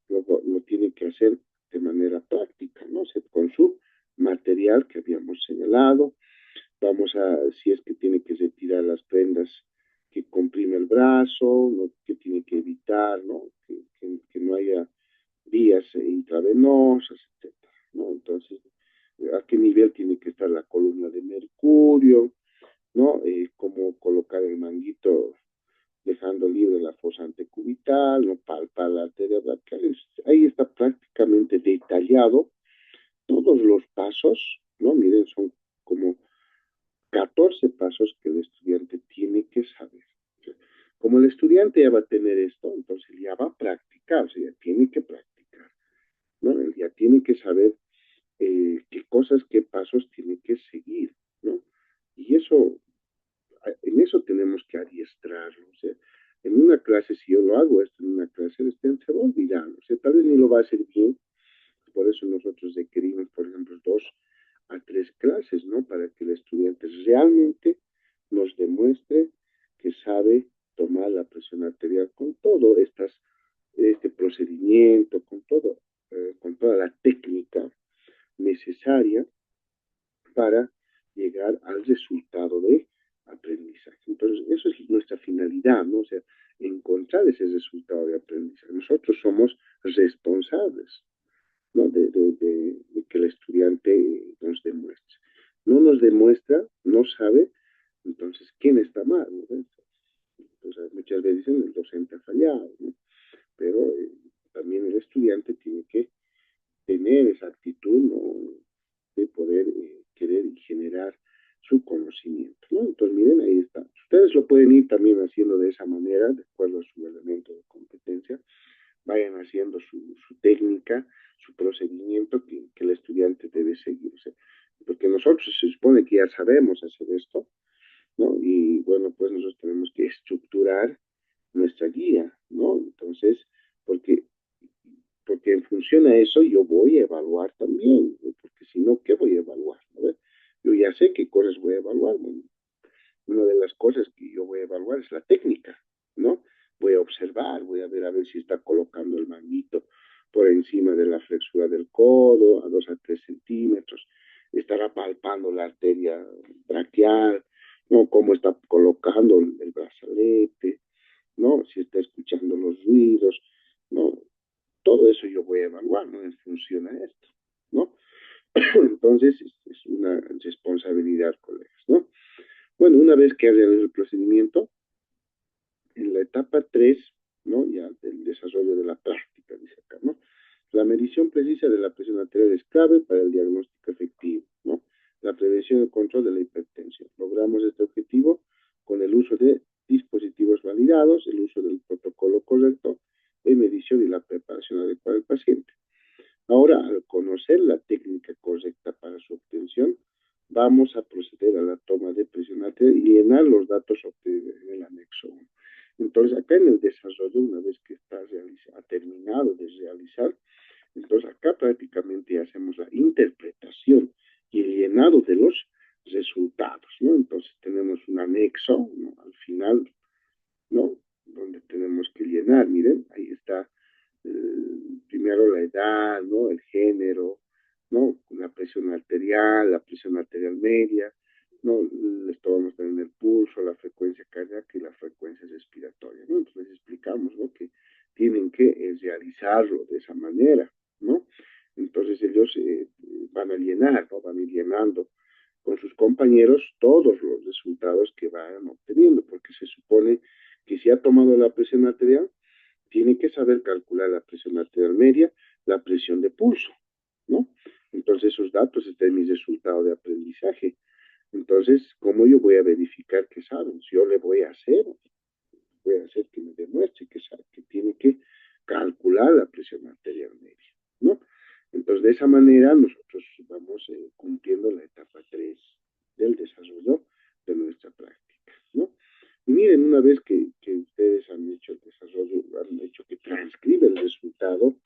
lo tiene que hacer de manera práctica, ¿no? O sea, con su material que habíamos señalado, vamos a, si es que tiene que retirar las prendas que comprime el brazo, ¿no? Que tiene que evitar, ¿no? Que no haya vías intravenosas, etcétera, ¿no? Entonces, ¿a qué nivel tiene que estar la columna de mercurio? ¿No? Cómo colocar el manguito dejando libre la fosa antecubital, no palpar la arteria brachial. Ahí está prácticamente detallado todos los pasos, ¿no? Miren, son como 14 pasos que el estudiante tiene que saber. Como el estudiante ya va a tener esto, entonces ya va a practicar, o sea, ya tiene que practicar, ¿no? Él ya tiene que saber qué cosas, qué pasos tiene que seguir, ¿no? Y eso, en eso tenemos que adiestrarlo. O sea, en una clase, si yo lo hago esto en una clase, el estudiante se va a olvidar, o sea, tal vez ni lo va a hacer bien. Por eso nosotros requerimos, por ejemplo, 2 a 3 clases, ¿no? Para que el estudiante realmente nos demuestre que sabe tomar la presión arterial con todo este procedimiento, con toda la técnica necesaria para llegar al resultado de aprendizaje. Entonces, eso es nuestra finalidad, ¿no? O sea, encontrar ese resultado de aprendizaje. Nosotros somos responsables, ¿no? De que el estudiante nos demuestre. No nos demuestra, no sabe, entonces, ¿quién está mal? ¿No? Entonces, muchas veces dicen el docente ha fallado, ¿no? Pero también el estudiante tiene que tener esa actitud, ¿no? De poder querer y generar su conocimiento, ¿no? Entonces, miren, ahí está. Ustedes lo pueden ir también haciendo de esa manera, de acuerdo a su elemento de competencia. Vayan haciendo su técnica, su procedimiento que el estudiante debe seguir. O sea, porque nosotros se supone que ya sabemos hacer esto, ¿no? Y bueno, pues nosotros tenemos que estructurar nuestra guía, ¿no? Entonces, porque, porque en función a eso yo voy a evaluar también, ¿no? Porque si no, ¿qué voy a evaluar? ¿No? Yo ya sé qué cosas voy a evaluar. Bueno, una de las cosas que yo voy a evaluar es la técnica, ¿no? Voy a observar, voy a ver si está colocando el manguito por encima de la flexura del codo, a 2 a 3 centímetros, estará palpando la arteria braquial, ¿no? Cómo está colocando el brazalete, ¿no? Si está escuchando los ruidos, ¿no? Todo eso yo voy a evaluar, ¿no? En función a esto, ¿no? Entonces, es una responsabilidad, colegas, ¿no? Bueno, una vez que ha realizado el procedimiento, en la etapa 3, ¿no? Ya del desarrollo de la práctica, dice acá, ¿no? La medición precisa de la presión arterial es clave para el diagnóstico efectivo, ¿no? La prevención y el control de la hipertensión. Logramos este objetivo con el uso de dispositivos validados, el uso del protocolo correcto de medición y la preparación adecuada del paciente. Ahora, al conocer la técnica correcta para su obtención, vamos a proceder a la toma de presión arterial y llenar los datos obtenidos en el anexo 1. Entonces, acá en el desarrollo, una vez que ha terminado de realizar, entonces acá prácticamente hacemos la interpretación y el llenado de los resultados, ¿no? Entonces tenemos un anexo, ¿no? Al final, ¿no? Donde tenemos que llenar, miren, ahí está primero la edad, ¿no? El género, ¿no? La presión arterial media, ¿no? Les tomamos también el pulso, la frecuencia cardíaca y la frecuencia respiratoria, ¿no? Entonces explicamos, ¿no? Que tienen que realizarlo de esa manera, ¿no? Entonces ellos van a llenar, ¿no? Van a ir llenando con sus compañeros todos los resultados que vayan obteniendo, porque se supone que si ha tomado la presión arterial, tiene que saber calcular la presión arterial media, la presión de pulso, ¿no? Entonces esos datos están en mi resultado de aprendizaje. Entonces, ¿cómo yo voy a verificar que saben? Si yo le voy a hacer que me demuestre que sabe, que tiene que calcular la presión arterial media, ¿no? Entonces, de esa manera nosotros vamos cumpliendo la etapa 3 del desarrollo de nuestra práctica, ¿no? Y miren, una vez que ustedes han hecho el desarrollo, han hecho que transcribe el resultado,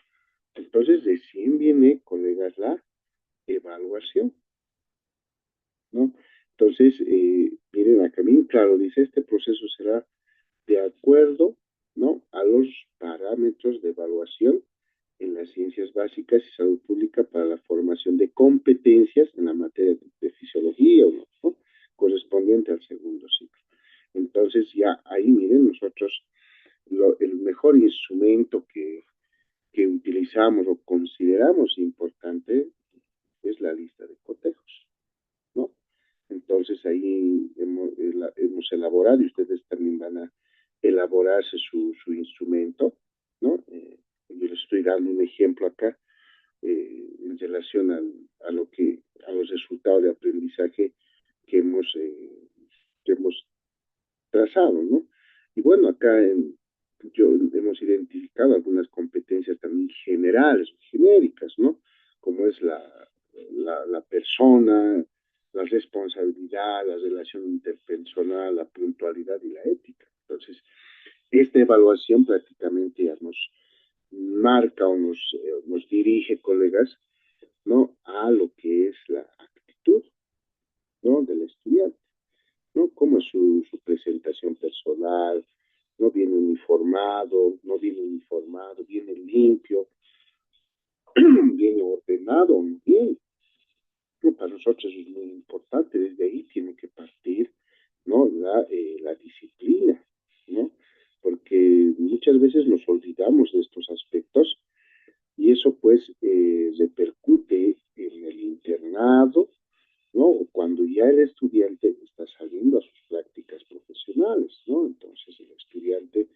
entonces recién viene, colegas, la evaluación, ¿no? Entonces, miren acá bien claro, dice, este proceso será de acuerdo, ¿no? A los parámetros de evaluación en las ciencias básicas y salud pública para la formación de competencias en la materia de fisiología, ¿no? Correspondiente al segundo ciclo. Entonces ya ahí, miren, nosotros el mejor instrumento que utilizamos o consideramos importante es la lista de cotejos, ¿no? Entonces ahí hemos elaborado y ustedes también van a elaborarse su instrumento, ¿no? Yo les estoy dando un ejemplo acá en relación a los resultados de aprendizaje que hemos trazado, ¿no? Y bueno, acá hemos identificado algunas competencias también generales, genéricas, ¿no? Como es la persona, la responsabilidad, la relación interpersonal, la puntualidad y la ética. Entonces, esta evaluación prácticamente ya nos marca o nos dirige, colegas, ¿no? A lo que es la actitud, ¿no? Del estudiante, ¿no? Como su presentación personal, no viene uniformado, no viene uniformado, viene limpio, viene ordenado, bien, para nosotros es muy importante, desde ahí tiene que partir, ¿no? La disciplina, ¿no? Porque muchas veces nos olvidamos de estos aspectos y eso pues repercute en el internado, ¿no? O cuando ya el estudiante está saliendo a sus prácticas profesionales, ¿no? Entonces el estudiante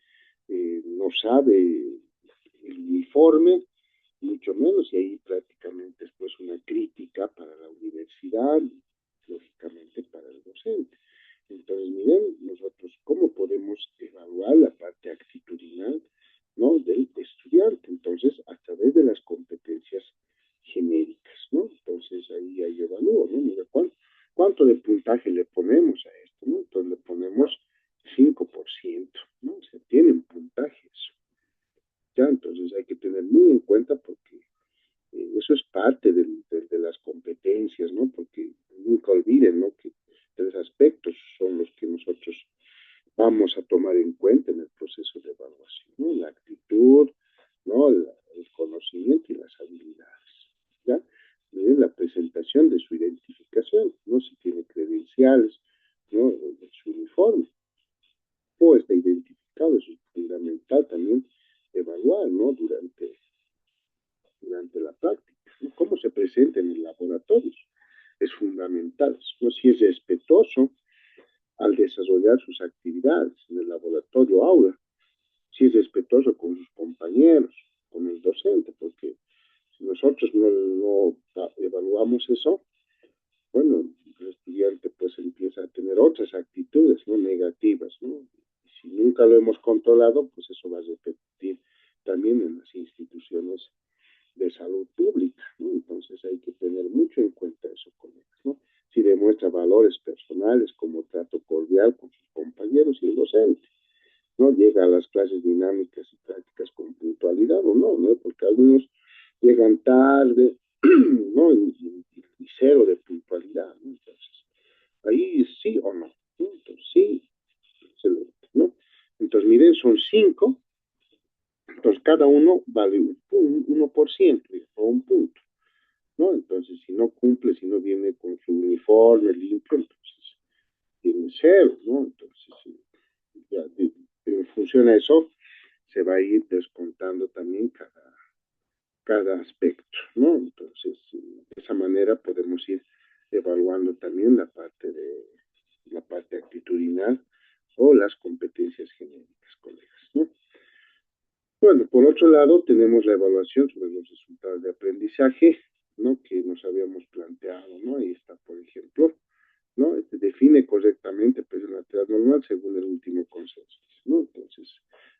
no sabe el uniforme, mucho menos, y ahí prácticamente es pues una crítica para la universidad, lógicamente para el docente. Entonces, miren, nosotros cómo podemos evaluar la parte actitudinal, ¿no? Del estudiante, entonces, a través de las competencias genéricas, ¿no? Entonces, ahí evalúo, ¿no? Mira, ¿cuánto de puntaje le ponemos a esto, ¿no? Entonces, le ponemos 5%, ¿no? O sea, tienen puntajes. Ya, entonces hay que tener muy en cuenta porque eso es parte de las competencias, ¿no? Porque nunca olviden, ¿no? Que tres aspectos son los que nosotros vamos a tomar en cuenta en el proceso de evaluación, ¿no? La actitud, ¿no? El conocimiento y las habilidades, ¿ya? Miren la presentación de su identificación, ¿no? Si tiene credenciales, ¿no? Su uniforme, o está identificado, eso es fundamental también evaluar, ¿no? Durante la práctica, ¿no? Cómo se presenta en el laboratorio es fundamental, ¿no? Si es respetuoso al desarrollar sus actividades en el laboratorio aula, si es respetuoso con sus compañeros, con el docente, porque si nosotros no evaluamos eso, bueno, el estudiante pues empieza a tener otras actitudes, ¿no? Negativas, ¿no? Y si nunca lo hemos controlado, pues eso va a repetir también en las instituciones de salud pública, ¿no? Entonces hay que tener mucho en cuenta eso, colegas, ¿no? Si demuestra valores personales como trato cordial con sus compañeros y el docente, ¿no? Llega a las clases dinámicas y prácticas con puntualidad o no, ¿no? Porque algunos llegan tarde, ¿no? Y cero de puntualidad, ¿no? Entonces, ahí sí o no, ¿no? Entonces, sí, excelente, ¿no? Entonces, miren, son 5, entonces cada uno vale 1% o un punto, ¿no? Entonces, si no cumple, si no viene con su uniforme limpio, entonces tiene 0, ¿no? Entonces, ya en función a eso, se va a ir descontando también cada aspecto, ¿no? Entonces, de esa manera podemos ir evaluando también la parte actitudinal o las competencias genéricas, colegas, ¿no? Bueno, por otro lado, tenemos la evaluación sobre los resultados de aprendizaje, ¿no? Que nos habíamos planteado, ¿no? Ahí está, por ejemplo, ¿no? Define correctamente pues, la actividad normal según el último consenso, ¿no? Entonces,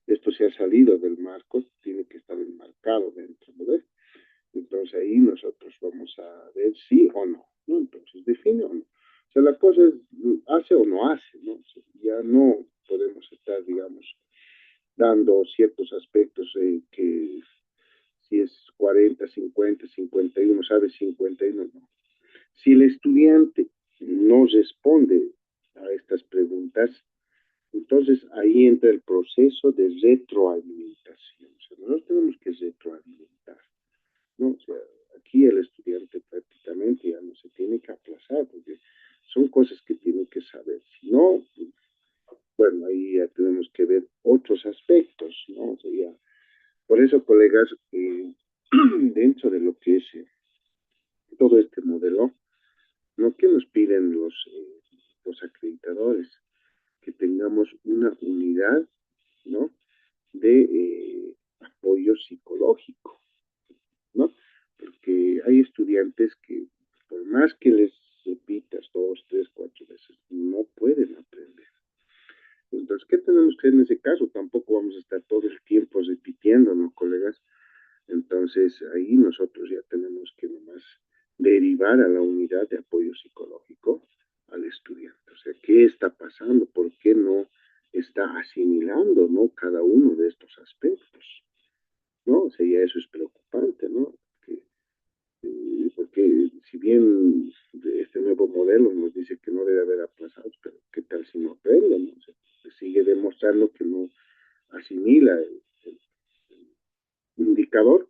esto se ha salido del marco, tiene que estar enmarcado dentro, ¿no? Entonces ahí nosotros vamos a ver sí o no, ¿no? Entonces, define o no. O sea, la cosa es, hace o no hace, ¿no? O sea, ya no podemos estar, digamos, dando ciertos aspectos que si es 40, 50, 51, ¿sabes? 51, no. Si el estudiante no responde a estas preguntas, entonces ahí entra el proceso de retroalimentación. O sea, nosotros tenemos que retroalimentar, ¿no? O sea, aquí el estudiante prácticamente ya no se tiene que aplazar porque son cosas que tiene que saber. Si no, bueno, ahí ya tenemos que ver otros aspectos, ¿no? O sea, ya, por eso, colegas, dentro de lo que es todo este modelo, ¿no? ¿Qué nos piden los acreditadores? Que tengamos una unidad, ¿no? De apoyo psicológico, ¿no? Porque hay estudiantes que por más que les repitas 2, 3, 4 veces, no pueden aprender. Entonces, ¿qué tenemos que hacer en ese caso? Tampoco vamos a estar todo el tiempo repitiendo, ¿no, colegas? Entonces, ahí nosotros ya tenemos que nomás derivar a la unidad de apoyo psicológico al estudiante. O sea, ¿qué está pasando? ¿Por qué no está asimilando, ¿no? Cada uno de estos aspectos, ¿no? O sea, ya eso es preocupante, ¿no? Porque si bien este nuevo modelo nos dice que no debe haber aplazados, pero ¿qué tal si no aprende, ¿no? O sea, sigue demostrando que no asimila el indicador,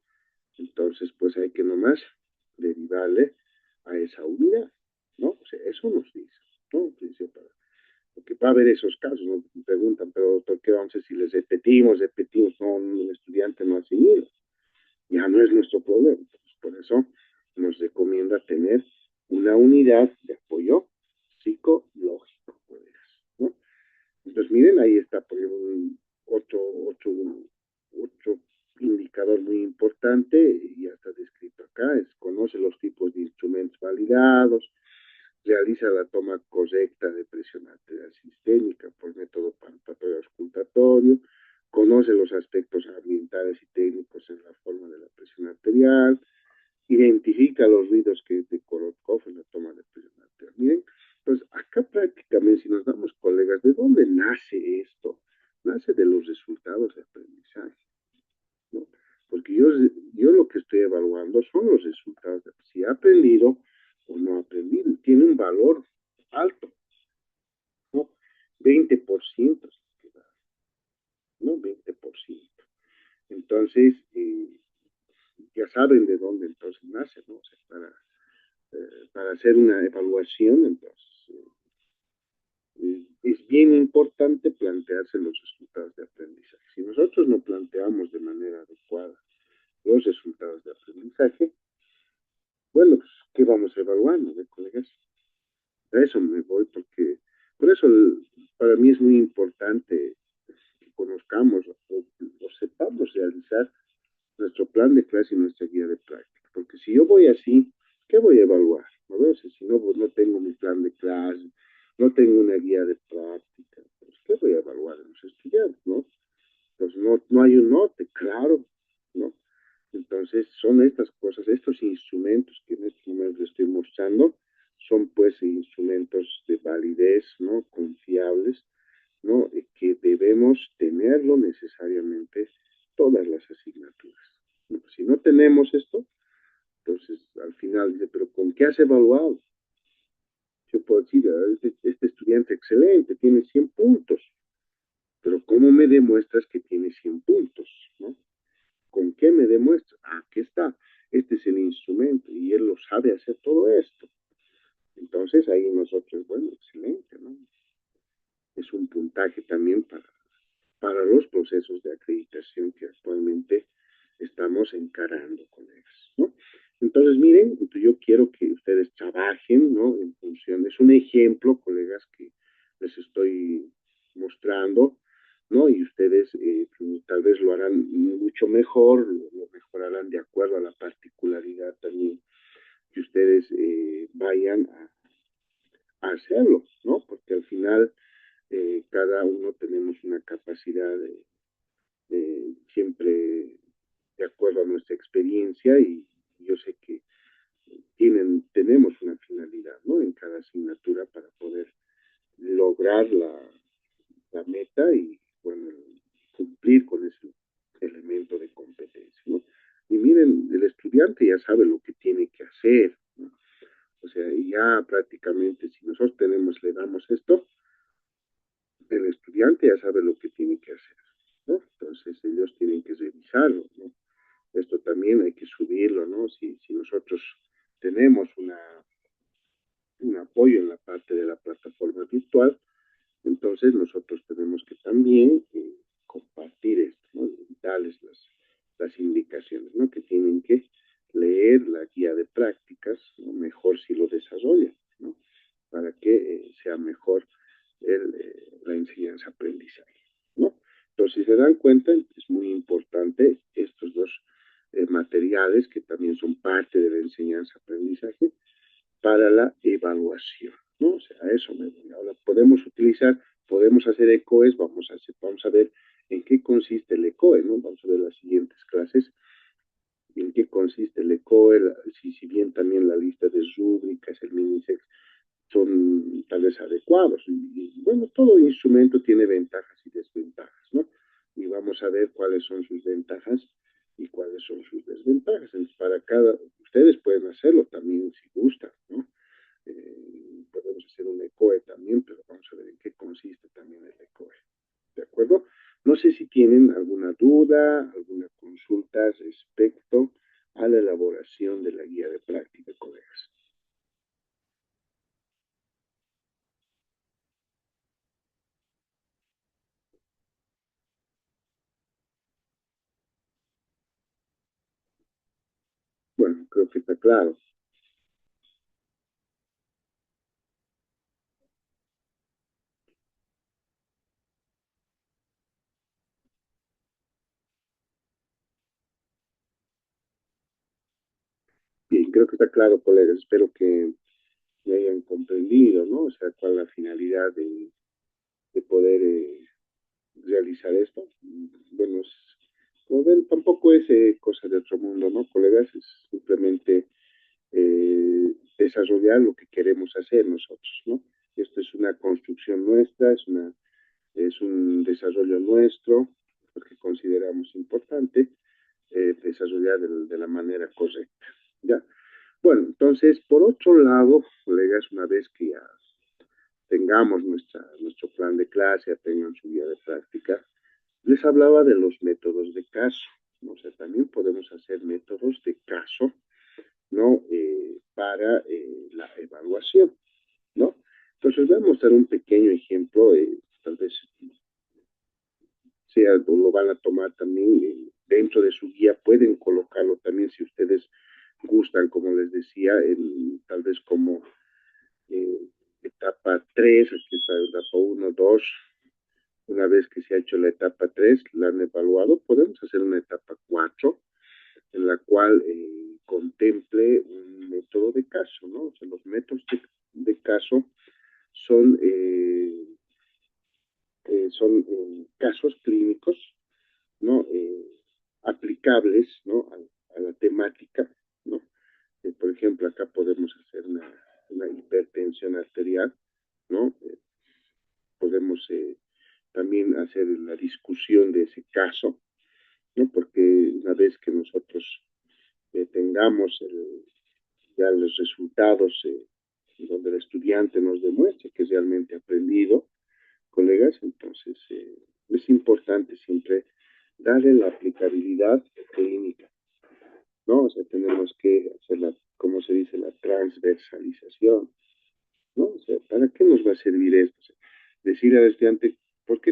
entonces pues hay que nomás derivarle a esa unidad, ¿no? O sea, eso nos dice, ¿no? Porque va a haber esos casos, ¿no? Me preguntan, pero doctor, ¿qué vamos a hacer si les repetimos? No, el estudiante no ha seguido. Ya no es nuestro problema. Entonces, por eso nos recomienda tener una unidad de apoyo psicológico, colegas, ¿no? Entonces, miren, ahí está por ejemplo, otro indicador muy importante, ya está descrito acá, es conoce los tipos de instrumentos validados, realiza la toma correcta de presión arterial sistémica por método palpatorio auscultatorio, conoce los aspectos ambientales y técnicos en la forma de la presión arterial, identifica los ruidos que de Korotkov en la toma de presión arterial. Miren, pues acá prácticamente, si nos damos colegas, ¿de dónde nace esto? Nace de los resultados de aprendizaje, ¿no? Porque yo lo que estoy evaluando son los resultados de si ha aprendido o no ha aprendido. Tiene un valor alto, ¿no? 20%, ¿no? 20%. Entonces, ya saben de dónde entonces nace, ¿no? O sea, para hacer una evaluación, entonces, es bien importante plantearse los resultados de aprendizaje. Si nosotros no planteamos de manera adecuada los resultados de aprendizaje, bueno, pues, ¿qué vamos a evaluar, no, colegas? A eso me voy porque, por eso para mí es muy importante que conozcamos o sepamos realizar nuestro plan de clase y nuestra guía de práctica. Porque si yo voy así, ¿qué voy a evaluar? ¿No veo? Si no, pues no tengo mi plan de clase, no tengo una guía de práctica, pues ¿qué voy a evaluar en los estudiantes, no? Pues no hay un norte, claro, ¿no? Entonces son estas cosas, estos instrumentos que en este momento les estoy mostrando, son pues instrumentos de validez, ¿no? Confiables, ¿no? Que debemos tenerlo necesariamente todas las asignaturas. ¿No? Si no tenemos esto, entonces al final dice, pero ¿con qué has evaluado? Yo puedo decir, este estudiante excelente, tiene 100 puntos, pero ¿cómo me demuestras que tiene 100 puntos? ¿No? ¿Con qué me demuestras? Ah, aquí está, este es el instrumento y él lo sabe hacer todo esto. Entonces ahí nosotros, bueno, excelente, ¿no? Es un puntaje también para los procesos de acreditación que actualmente estamos encarando, colegas, ¿no? Entonces, miren, yo quiero que ustedes trabajen, ¿no? En función, es un ejemplo, colegas, que les estoy mostrando, ¿no? Y ustedes tal vez lo harán mucho mejor, lo mejorarán de acuerdo a la particularidad también que ustedes vayan a hacerlo, ¿no? Porque al final cada uno tenemos una capacidad siempre de acuerdo a nuestra experiencia y yo sé que tenemos una finalidad, ¿no? En cada asignatura para poder lograr la meta y, bueno, cumplir con ese elemento de competencia, ¿no? Y miren, el estudiante ya sabe lo que tiene que hacer, ¿no? O sea, ya prácticamente si nosotros le damos esto, el estudiante ya sabe lo que tiene que hacer, ¿no? Entonces ellos tienen que revisarlo, ¿no? Esto también hay que subirlo, ¿no? Si nosotros tenemos un apoyo en la parte de la plataforma virtual, entonces nosotros tenemos que también compartir esto, ¿no? Darles las indicaciones, ¿no? Que tienen que leer la guía de prácticas, ¿no? Mejor si lo desarrollan, ¿no? Para que sea mejor la enseñanza-aprendizaje, ¿no? Entonces, si se dan cuenta, es muy importante estos dos materiales que también son parte de la enseñanza-aprendizaje para la evaluación, ¿no? O sea, a eso me voy. Ahora podemos hacer ECOES, vamos a ver en qué consiste el ECOE, ¿no? Vamos a ver las siguientes clases en qué consiste el ECOE, si bien también la lista de rúbricas, el MINISEX, son tal vez adecuados. Bueno, todo instrumento tiene ventajas y desventajas, ¿no? Y vamos a ver cuáles son sus ventajas y cuáles son sus desventajas. Entonces, ustedes pueden hacerlo también si gustan, ¿no? Podemos hacer un ECOE también, pero vamos a ver en qué consiste también el ECOE. ¿De acuerdo? No sé si tienen alguna duda, alguna consulta respecto a la elaboración de la guía de práctica, colegas. que está claro. Bien, creo que está claro, colegas. Espero que me hayan comprendido, ¿no? O sea, cuál es la finalidad de poder realizar esto. Bueno, como ven, tampoco es cosa de otro mundo, ¿no, colegas? Es simplemente desarrollar lo que queremos hacer nosotros, ¿no? Esto es una construcción nuestra, es un desarrollo nuestro, porque consideramos importante desarrollar de la manera correcta, ¿ya? Bueno, entonces, por otro lado, colegas, una vez que ya tengamos nuestro plan de clase, ya tengan su guía de práctica, les hablaba de los métodos de caso, ¿no? O sea, también podemos hacer métodos de caso, ¿no? Para la evaluación, ¿no? Entonces, voy a mostrar un pequeño ejemplo, tal vez sea, lo van a tomar también dentro de su guía, pueden colocarlo también si ustedes gustan, como les decía, tal vez como eh, etapa 3, aquí está etapa 1, 2. Una vez que se ha hecho la etapa 3, la han evaluado, podemos hacer una etapa 4 en la cual contemple un método de caso, ¿no? O sea, los métodos de caso son, casos clínicos, ¿no? Aplicables, ¿no? A la temática, ¿no? Por ejemplo, acá podemos hacer una hipertensión arterial, ¿no? Podemos también hacer la discusión de ese caso, ¿no? Porque una vez que nosotros tengamos ya los resultados donde el estudiante nos demuestre que realmente ha aprendido, colegas, entonces es importante siempre darle la aplicabilidad clínica, ¿no? O sea, tenemos que hacer como se dice, la transversalización, ¿no? O sea, ¿para qué nos va a servir esto? O sea, decir al estudiante, ¿por qué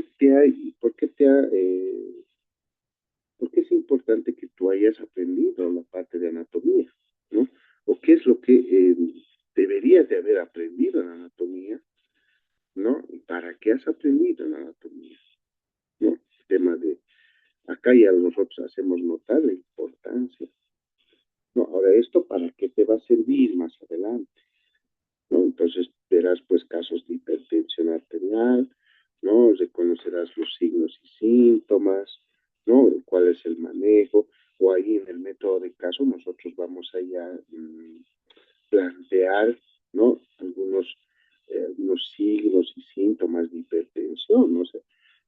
es importante que tú hayas aprendido la parte de anatomía, ¿no? O qué es lo que deberías de haber aprendido en anatomía, ¿no? ¿Y para qué has aprendido en anatomía, ¿no? El tema de, acá ya nosotros hacemos notar la importancia, ¿no? Ahora, ¿esto para qué te va a servir más adelante? ¿No? Entonces verás pues casos de hipertensión arterial, ¿no? Reconocerás los signos y síntomas, ¿no? ¿Cuál es el manejo? O ahí en el método de caso nosotros vamos a ya plantear, ¿no? Algunos signos y síntomas de hipertensión, ¿no? O sea,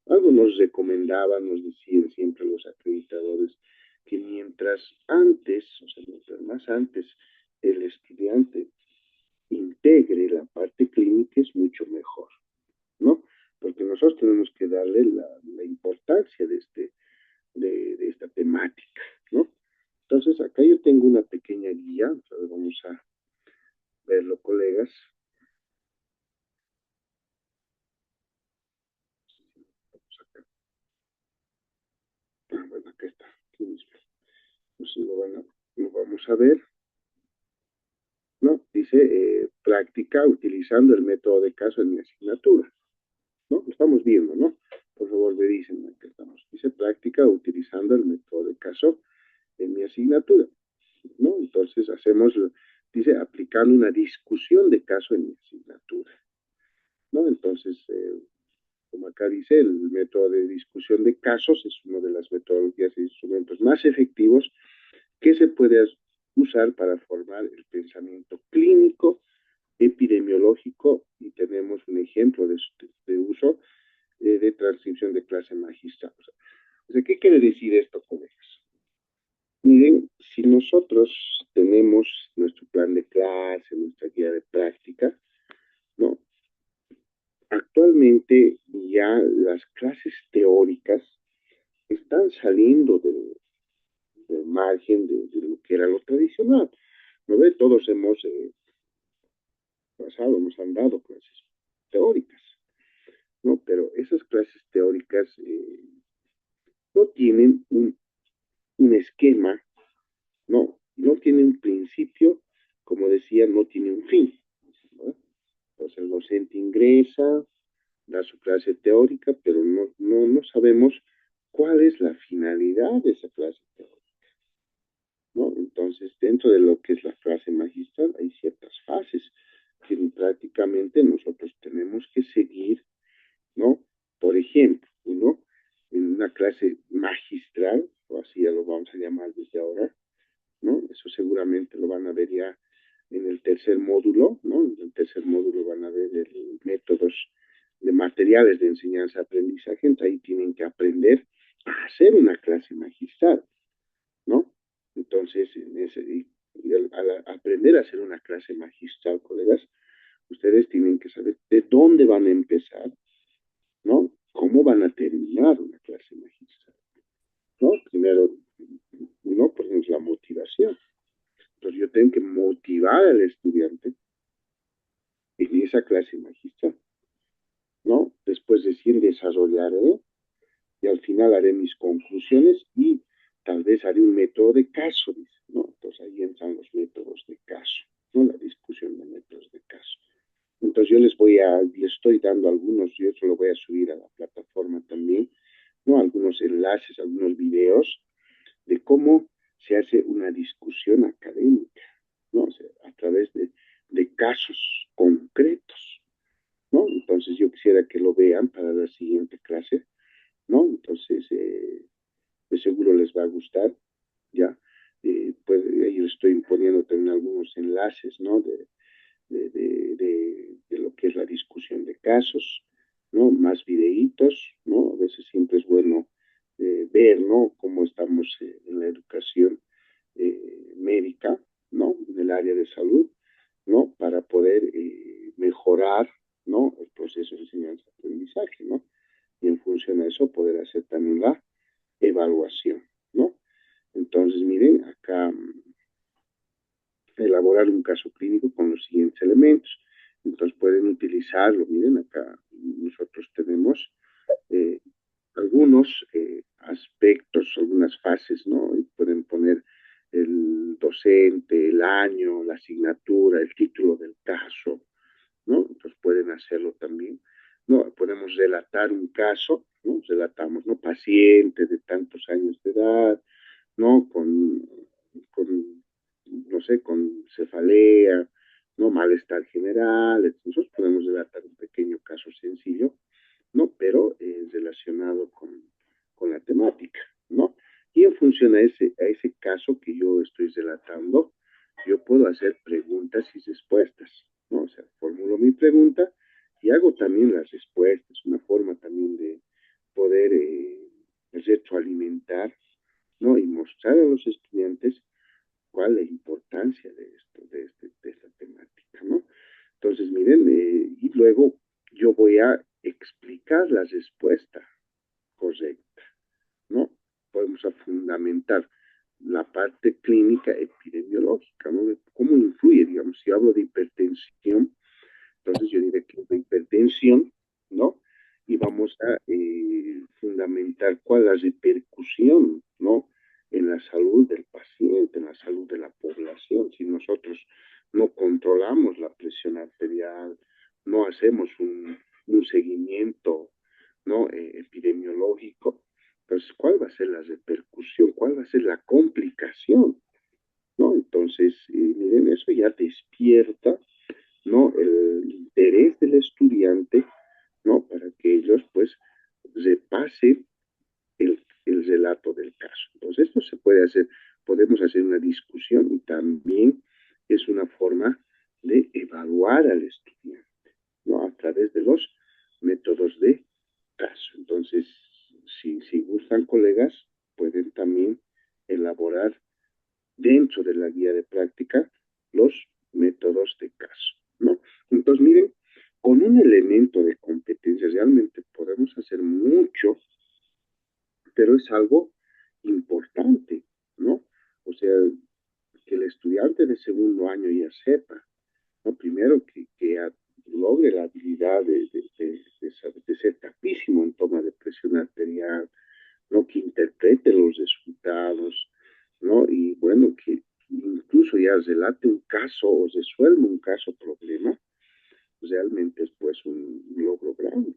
algo nos recomendaban, nos decían siempre los acreditadores, que mientras antes, o sea, mientras más antes el estudiante integre la parte clínica es mucho mejor, ¿no? Porque nosotros tenemos que darle la importancia de esta temática, ¿no? Entonces, acá yo tengo una pequeña guía, entonces vamos a verlo, colegas. Vamos acá. Bueno, acá está, aquí mismo. Entonces lo vamos a ver, ¿no? Dice, práctica utilizando el método de caso en mi asignatura, ¿no? Lo estamos viendo, ¿no? Por favor, me dicen, acá estamos. Dice, práctica utilizando el método de caso en mi asignatura, ¿no? Entonces dice, aplicando una discusión de caso en mi asignatura, ¿no? Entonces, como acá dice, el método de discusión de casos es una de las metodologías e instrumentos más efectivos que se puede usar para formar el pensamiento clínico, epidemiológico, y tenemos un ejemplo de uso de transcripción de clase magistral. O sea, ¿qué quiere decir esto, colegas? Miren, si nosotros tenemos nuestro plan de clase, nuestra guía de práctica, ¿no? Actualmente ya las clases teóricas están saliendo del margen de lo que era lo tradicional. ¿No ve? Todos hemos pasado, hemos andado clases teóricas, ¿no? Pero esas clases teóricas no tienen un esquema, no tienen un principio, como decía, no tiene un fin, ¿no? Entonces el docente ingresa, da su clase teórica, pero no sabemos cuál es la finalidad de esa clase teórica, ¿no? Entonces, dentro de lo que es la clase magistral, hay ciertas fases que prácticamente nosotros tenemos que seguir, ¿no? Por ejemplo, uno, en una clase magistral, o así ya lo vamos a llamar desde ahora, ¿no? Eso seguramente lo van a ver ya en el tercer módulo, ¿no? En el tercer módulo van a ver métodos de materiales de enseñanza-aprendizaje, entonces ahí tienen que aprender a hacer una clase magistral, ¿no? Entonces, al aprender a hacer una clase magistral, colegas, ustedes tienen que saber de dónde van a empezar, ¿no? ¿Cómo van a terminar una clase magistral? ¿No? Primero, ¿no? Por ejemplo, la motivación. Entonces yo tengo que motivar al estudiante en esa clase magistral, ¿no? Después decir, desarrollaré y al final haré mis conclusiones y tal vez haré un método de caso, ¿no? Entonces ahí entran los métodos de caso, ¿no? La discusión de métodos de caso. Entonces yo les estoy dando algunos, yo eso lo voy a subir a la plataforma también, ¿no? Algunos enlaces, algunos videos de cómo se hace una discusión académica, ¿no? O sea, a través de casos concretos, ¿no? Entonces yo quisiera que lo vean para la siguiente clase, ¿no? Entonces, de seguro les va a gustar, ¿ya? Pues ahí les estoy poniendo también algunos enlaces, ¿no? De lo que es la discusión de casos, ¿no? Más videitos, ¿no? A veces siempre es bueno ver, ¿no? Cómo estamos en la educación médica, ¿no? En el área de salud, ¿no? Para poder mejorar, ¿no? El proceso de enseñanza-aprendizaje, ¿no? Y en función de eso poder hacer también la evaluación, ¿no? Entonces, miren, acá elaborar un caso clínico con los siguientes elementos. Entonces pueden utilizarlo. Miren, acá nosotros tenemos algunos aspectos, algunas fases, ¿no? Y pueden poner el docente, el año, la asignatura, el título del caso, ¿no? Entonces pueden hacerlo también. No, podemos relatar un caso, ¿no? Relatamos, ¿no? Paciente de tantos años de edad, ¿no? Con no sé, con cefalea, ¿no? Malestar general. Nosotros podemos relatar un pequeño caso sencillo, ¿no? Pero relacionado con la temática, ¿no? Y en función a ese caso que yo estoy relatando, yo puedo hacer preguntas y respuestas, ¿no? O sea, formulo mi pregunta y hago también las respuestas, una forma también de poder retroalimentar, ¿no? Y mostrar a los estudiantes cuál es la importancia de esto, de esta temática, ¿no? Entonces, miren, y luego yo voy a explicar la respuesta correcta, ¿no? Podemos a fundamentar la parte clínica epidemiológica, ¿no? De cómo influye, digamos, si hablo de hipertensión, entonces yo diré que es de hipertensión, ¿no? Y vamos a fundamentar cuál es la repercusión, ¿no? En la salud del paciente, en la salud de la población. Si nosotros no controlamos la presión arterial, no hacemos un seguimiento, ¿no? Epidemiológico, entonces, ¿cuál va a ser la repercusión? ¿Cuál va a ser la complicación? ¿No? Entonces, miren, eso ya despierta, ¿no? El interés del estudiante, ¿no? Para que ellos, pues, repasen el relato del caso. Entonces, esto se puede hacer, podemos hacer una discusión y también es una forma de evaluar al estudiante, ¿no? A través de los métodos de caso. Entonces, si gustan, colegas, pueden también elaborar dentro de la guía de práctica los métodos de caso, ¿no? Entonces, miren, con un elemento de competencia realmente podemos hacer mucho, pero es algo importante, ¿no? O sea, que el estudiante de segundo año ya sepa, ¿no? Primero que logre la habilidad de ser capísimo en toma de presión arterial, ¿no? Que interprete los resultados, ¿no? Y bueno, que incluso ya relate un caso o resuelve un caso problema, realmente es pues un logro grande,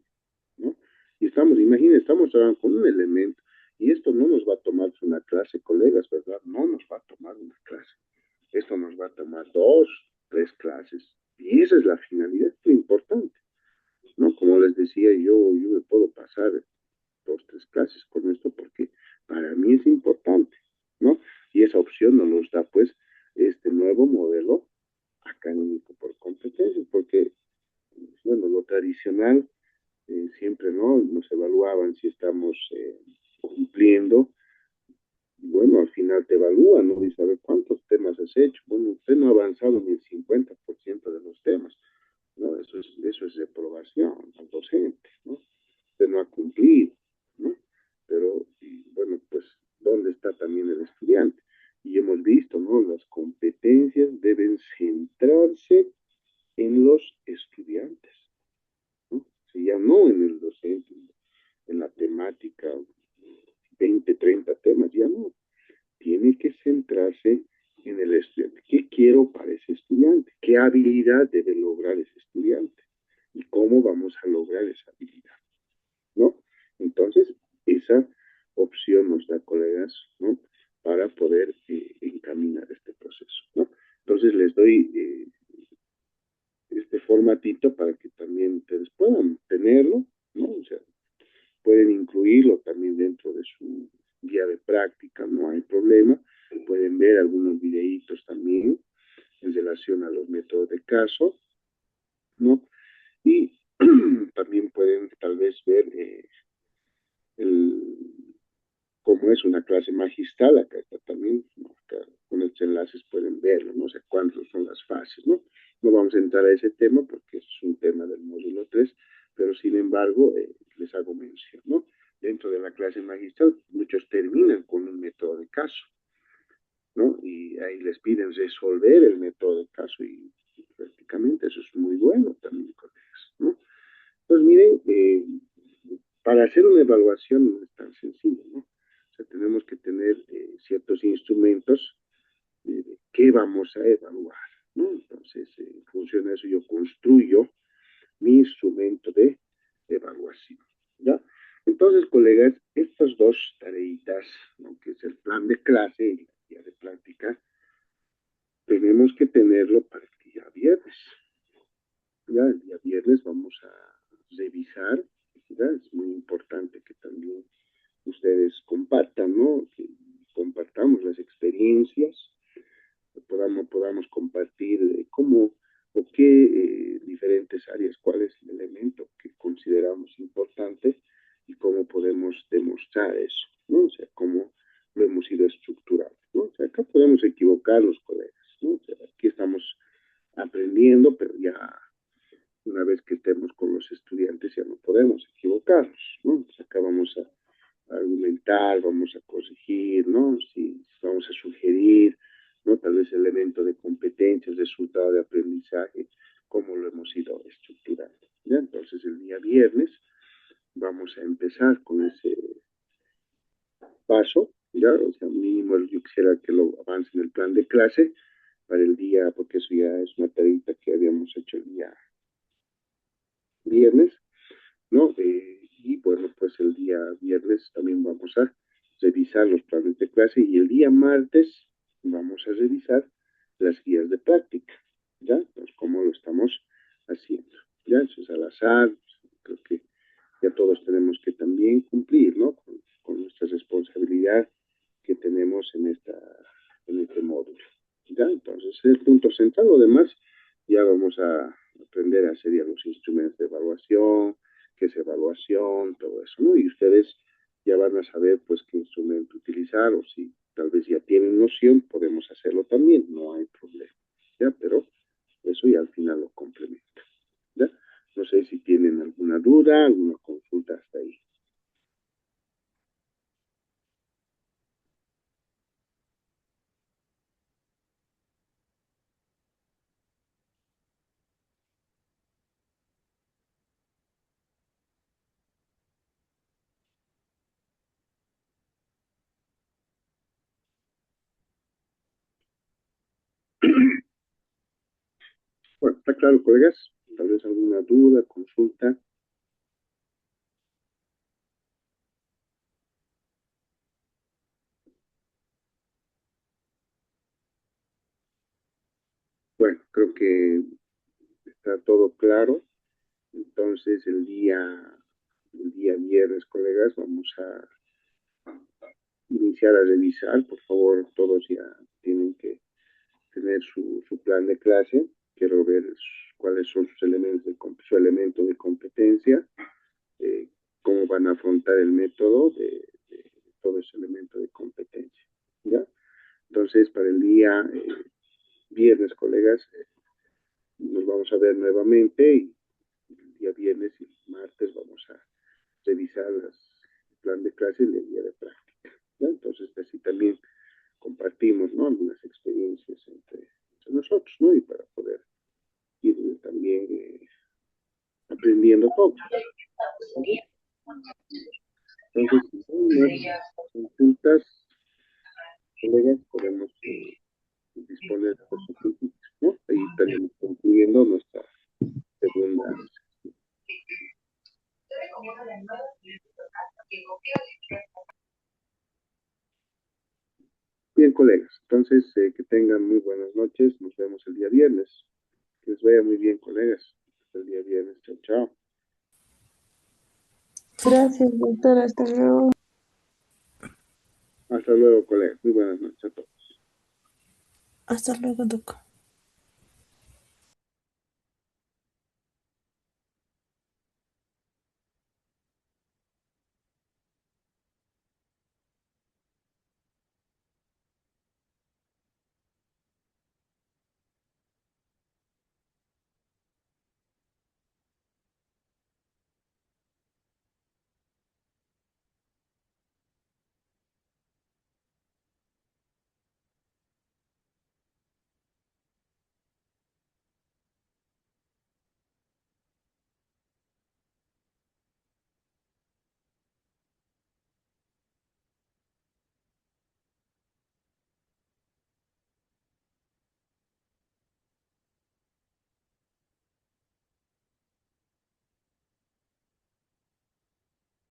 ¿no? Y estamos, imagínense, estamos trabajando con un elemento y esto no nos va a tomar una clase, colegas, ¿verdad? No nos va a tomar una clase. Esto nos va a tomar dos, tres clases. Y esa es la finalidad, es lo importante, ¿no? Como les decía, yo me puedo pasar dos, tres clases con esto porque para mí es importante, ¿no? Y esa opción nos da, pues, este nuevo modelo académico por competencias, porque, bueno, lo tradicional siempre, ¿no? Nos evaluaban si estamos cumpliendo. Bueno, al final te evalúan, ¿no? Dice, a ver, ¿cuántos temas has hecho? Bueno, usted no ha avanzado ni el 50% de los temas, ¿no? Eso es reprobación al docente, ¿no? Usted no ha cumplido, ¿no? Pero, y bueno, pues, ¿dónde está también el estudiante? Y hemos visto, ¿no? Las competencias deben centrarse en los estudiantes, ¿no? Si ya no en el docente, en la temática, 20, 30 temas, ya no. Tiene que centrarse en el estudiante. ¿Qué quiero para ese estudiante? ¿Qué habilidad debe lograr ese estudiante? ¿Y cómo vamos a lograr esa habilidad? ¿No? Entonces, esa opción nos da, colegas, ¿no? Para poder encaminar este proceso, ¿no? Entonces, les doy este formatito para que también ustedes puedan tenerlo, ¿no? O sea, pueden incluirlo también dentro de su guía de práctica, no hay problema. Pueden ver algunos videitos también en relación a los métodos de caso, ¿no? Y también pueden tal vez ver el, cómo es una clase magistral, acá está también, ¿no? Acá con estos enlaces pueden verlo, no sé cuántos son las fases, ¿no? No vamos a entrar a ese tema porque es un tema del módulo 3, pero sin embargo les hago mención, ¿no? Dentro de la clase magistral, muchos terminan con un método de caso, ¿no? Y ahí les piden resolver el método de caso y prácticamente eso es muy bueno también, colegas, ¿no? Pues miren, para hacer una evaluación no es tan sencillo, ¿no? O sea, tenemos que tener ciertos instrumentos de qué vamos a evaluar, ¿no? Entonces, en función de eso, yo construyo mi instrumento de evaluación, ¿ya? Entonces, colegas, estas dos tareitas, ¿no? Que es el plan de clase y la guía de práctica, tenemos que tenerlo para el día viernes. Ya el día viernes vamos a revisar, ¿ya? Es muy importante que también ustedes compartan, ¿no? Que compartamos las experiencias, podamos compartir cómo o qué diferentes áreas, cuál es el elemento que consideramos importante y cómo podemos demostrar eso, ¿no? O sea, cómo lo hemos ido estructurando, ¿no? O sea, acá podemos equivocarnos, colegas, ¿no? O sea, aquí estamos aprendiendo, pero ya una vez que estemos con los estudiantes ya no podemos equivocarnos, ¿no? Entonces acá vamos a argumentar, vamos a corregir, ¿no? Si vamos a sugerir, ¿no? Tal vez el elemento de competencias, resultado de aprendizaje, cómo lo hemos ido estructurando, ¿ya? Entonces el día viernes vamos a empezar con ese paso, ¿ya? O sea, mínimo yo quisiera que lo avance en el plan de clase para el día, porque eso ya es una tarea que habíamos hecho el día viernes, ¿no? Y bueno, pues el día viernes también vamos a revisar los planes de clase y el día martes vamos a revisar las guías de práctica, ¿ya? Entonces, cómo lo estamos haciendo, ¿ya? Eso es al azar, creo que ya todos tenemos que también cumplir, ¿no? Con nuestra responsabilidad que tenemos en este módulo, ¿ya? Entonces, es el punto central, lo demás ya vamos a aprender a hacer ya los instrumentos de evaluación, qué es evaluación, todo eso, ¿no? Y ustedes ya van a saber, pues, qué instrumento utilizar, o si tal vez ya tienen noción, podemos hacerlo también, no hay problema, ¿ya? Pero eso ya al final lo complementa, ¿ya? No sé si tienen alguna duda, alguna consulta hasta ahí. ¿Está claro, colegas? Tal vez alguna duda, consulta. Bueno, creo que está todo claro. Entonces, el día viernes, colegas, vamos a iniciar a revisar. Por favor, todos ya tienen que tener su plan de clase. Quiero ver cuáles son sus elementos su elemento de competencia, cómo van a afrontar el método de todo ese elemento de competencia. ¿Ya? Entonces, para el día viernes, colegas, nos vamos a ver nuevamente y el día viernes y martes vamos a revisar el plan de clase y el día de práctica. ¿Ya? Entonces, así también compartimos, ¿no?, algunas experiencias entre nosotros, ¿no? Y para poder ir también aprendiendo todo. Entonces, si hay más consultas, colegas, podemos disponer de los consultas, ¿no? Ahí estaríamos concluyendo nuestra segunda. Bien, colegas, entonces que tengan muy buenas noches. Nos vemos el día viernes. Que les vaya muy bien, colegas. Hasta el día viernes. Chao, chao. Gracias, doctor. Hasta luego. Hasta luego, colegas. Muy buenas noches a todos. Hasta luego, doctor.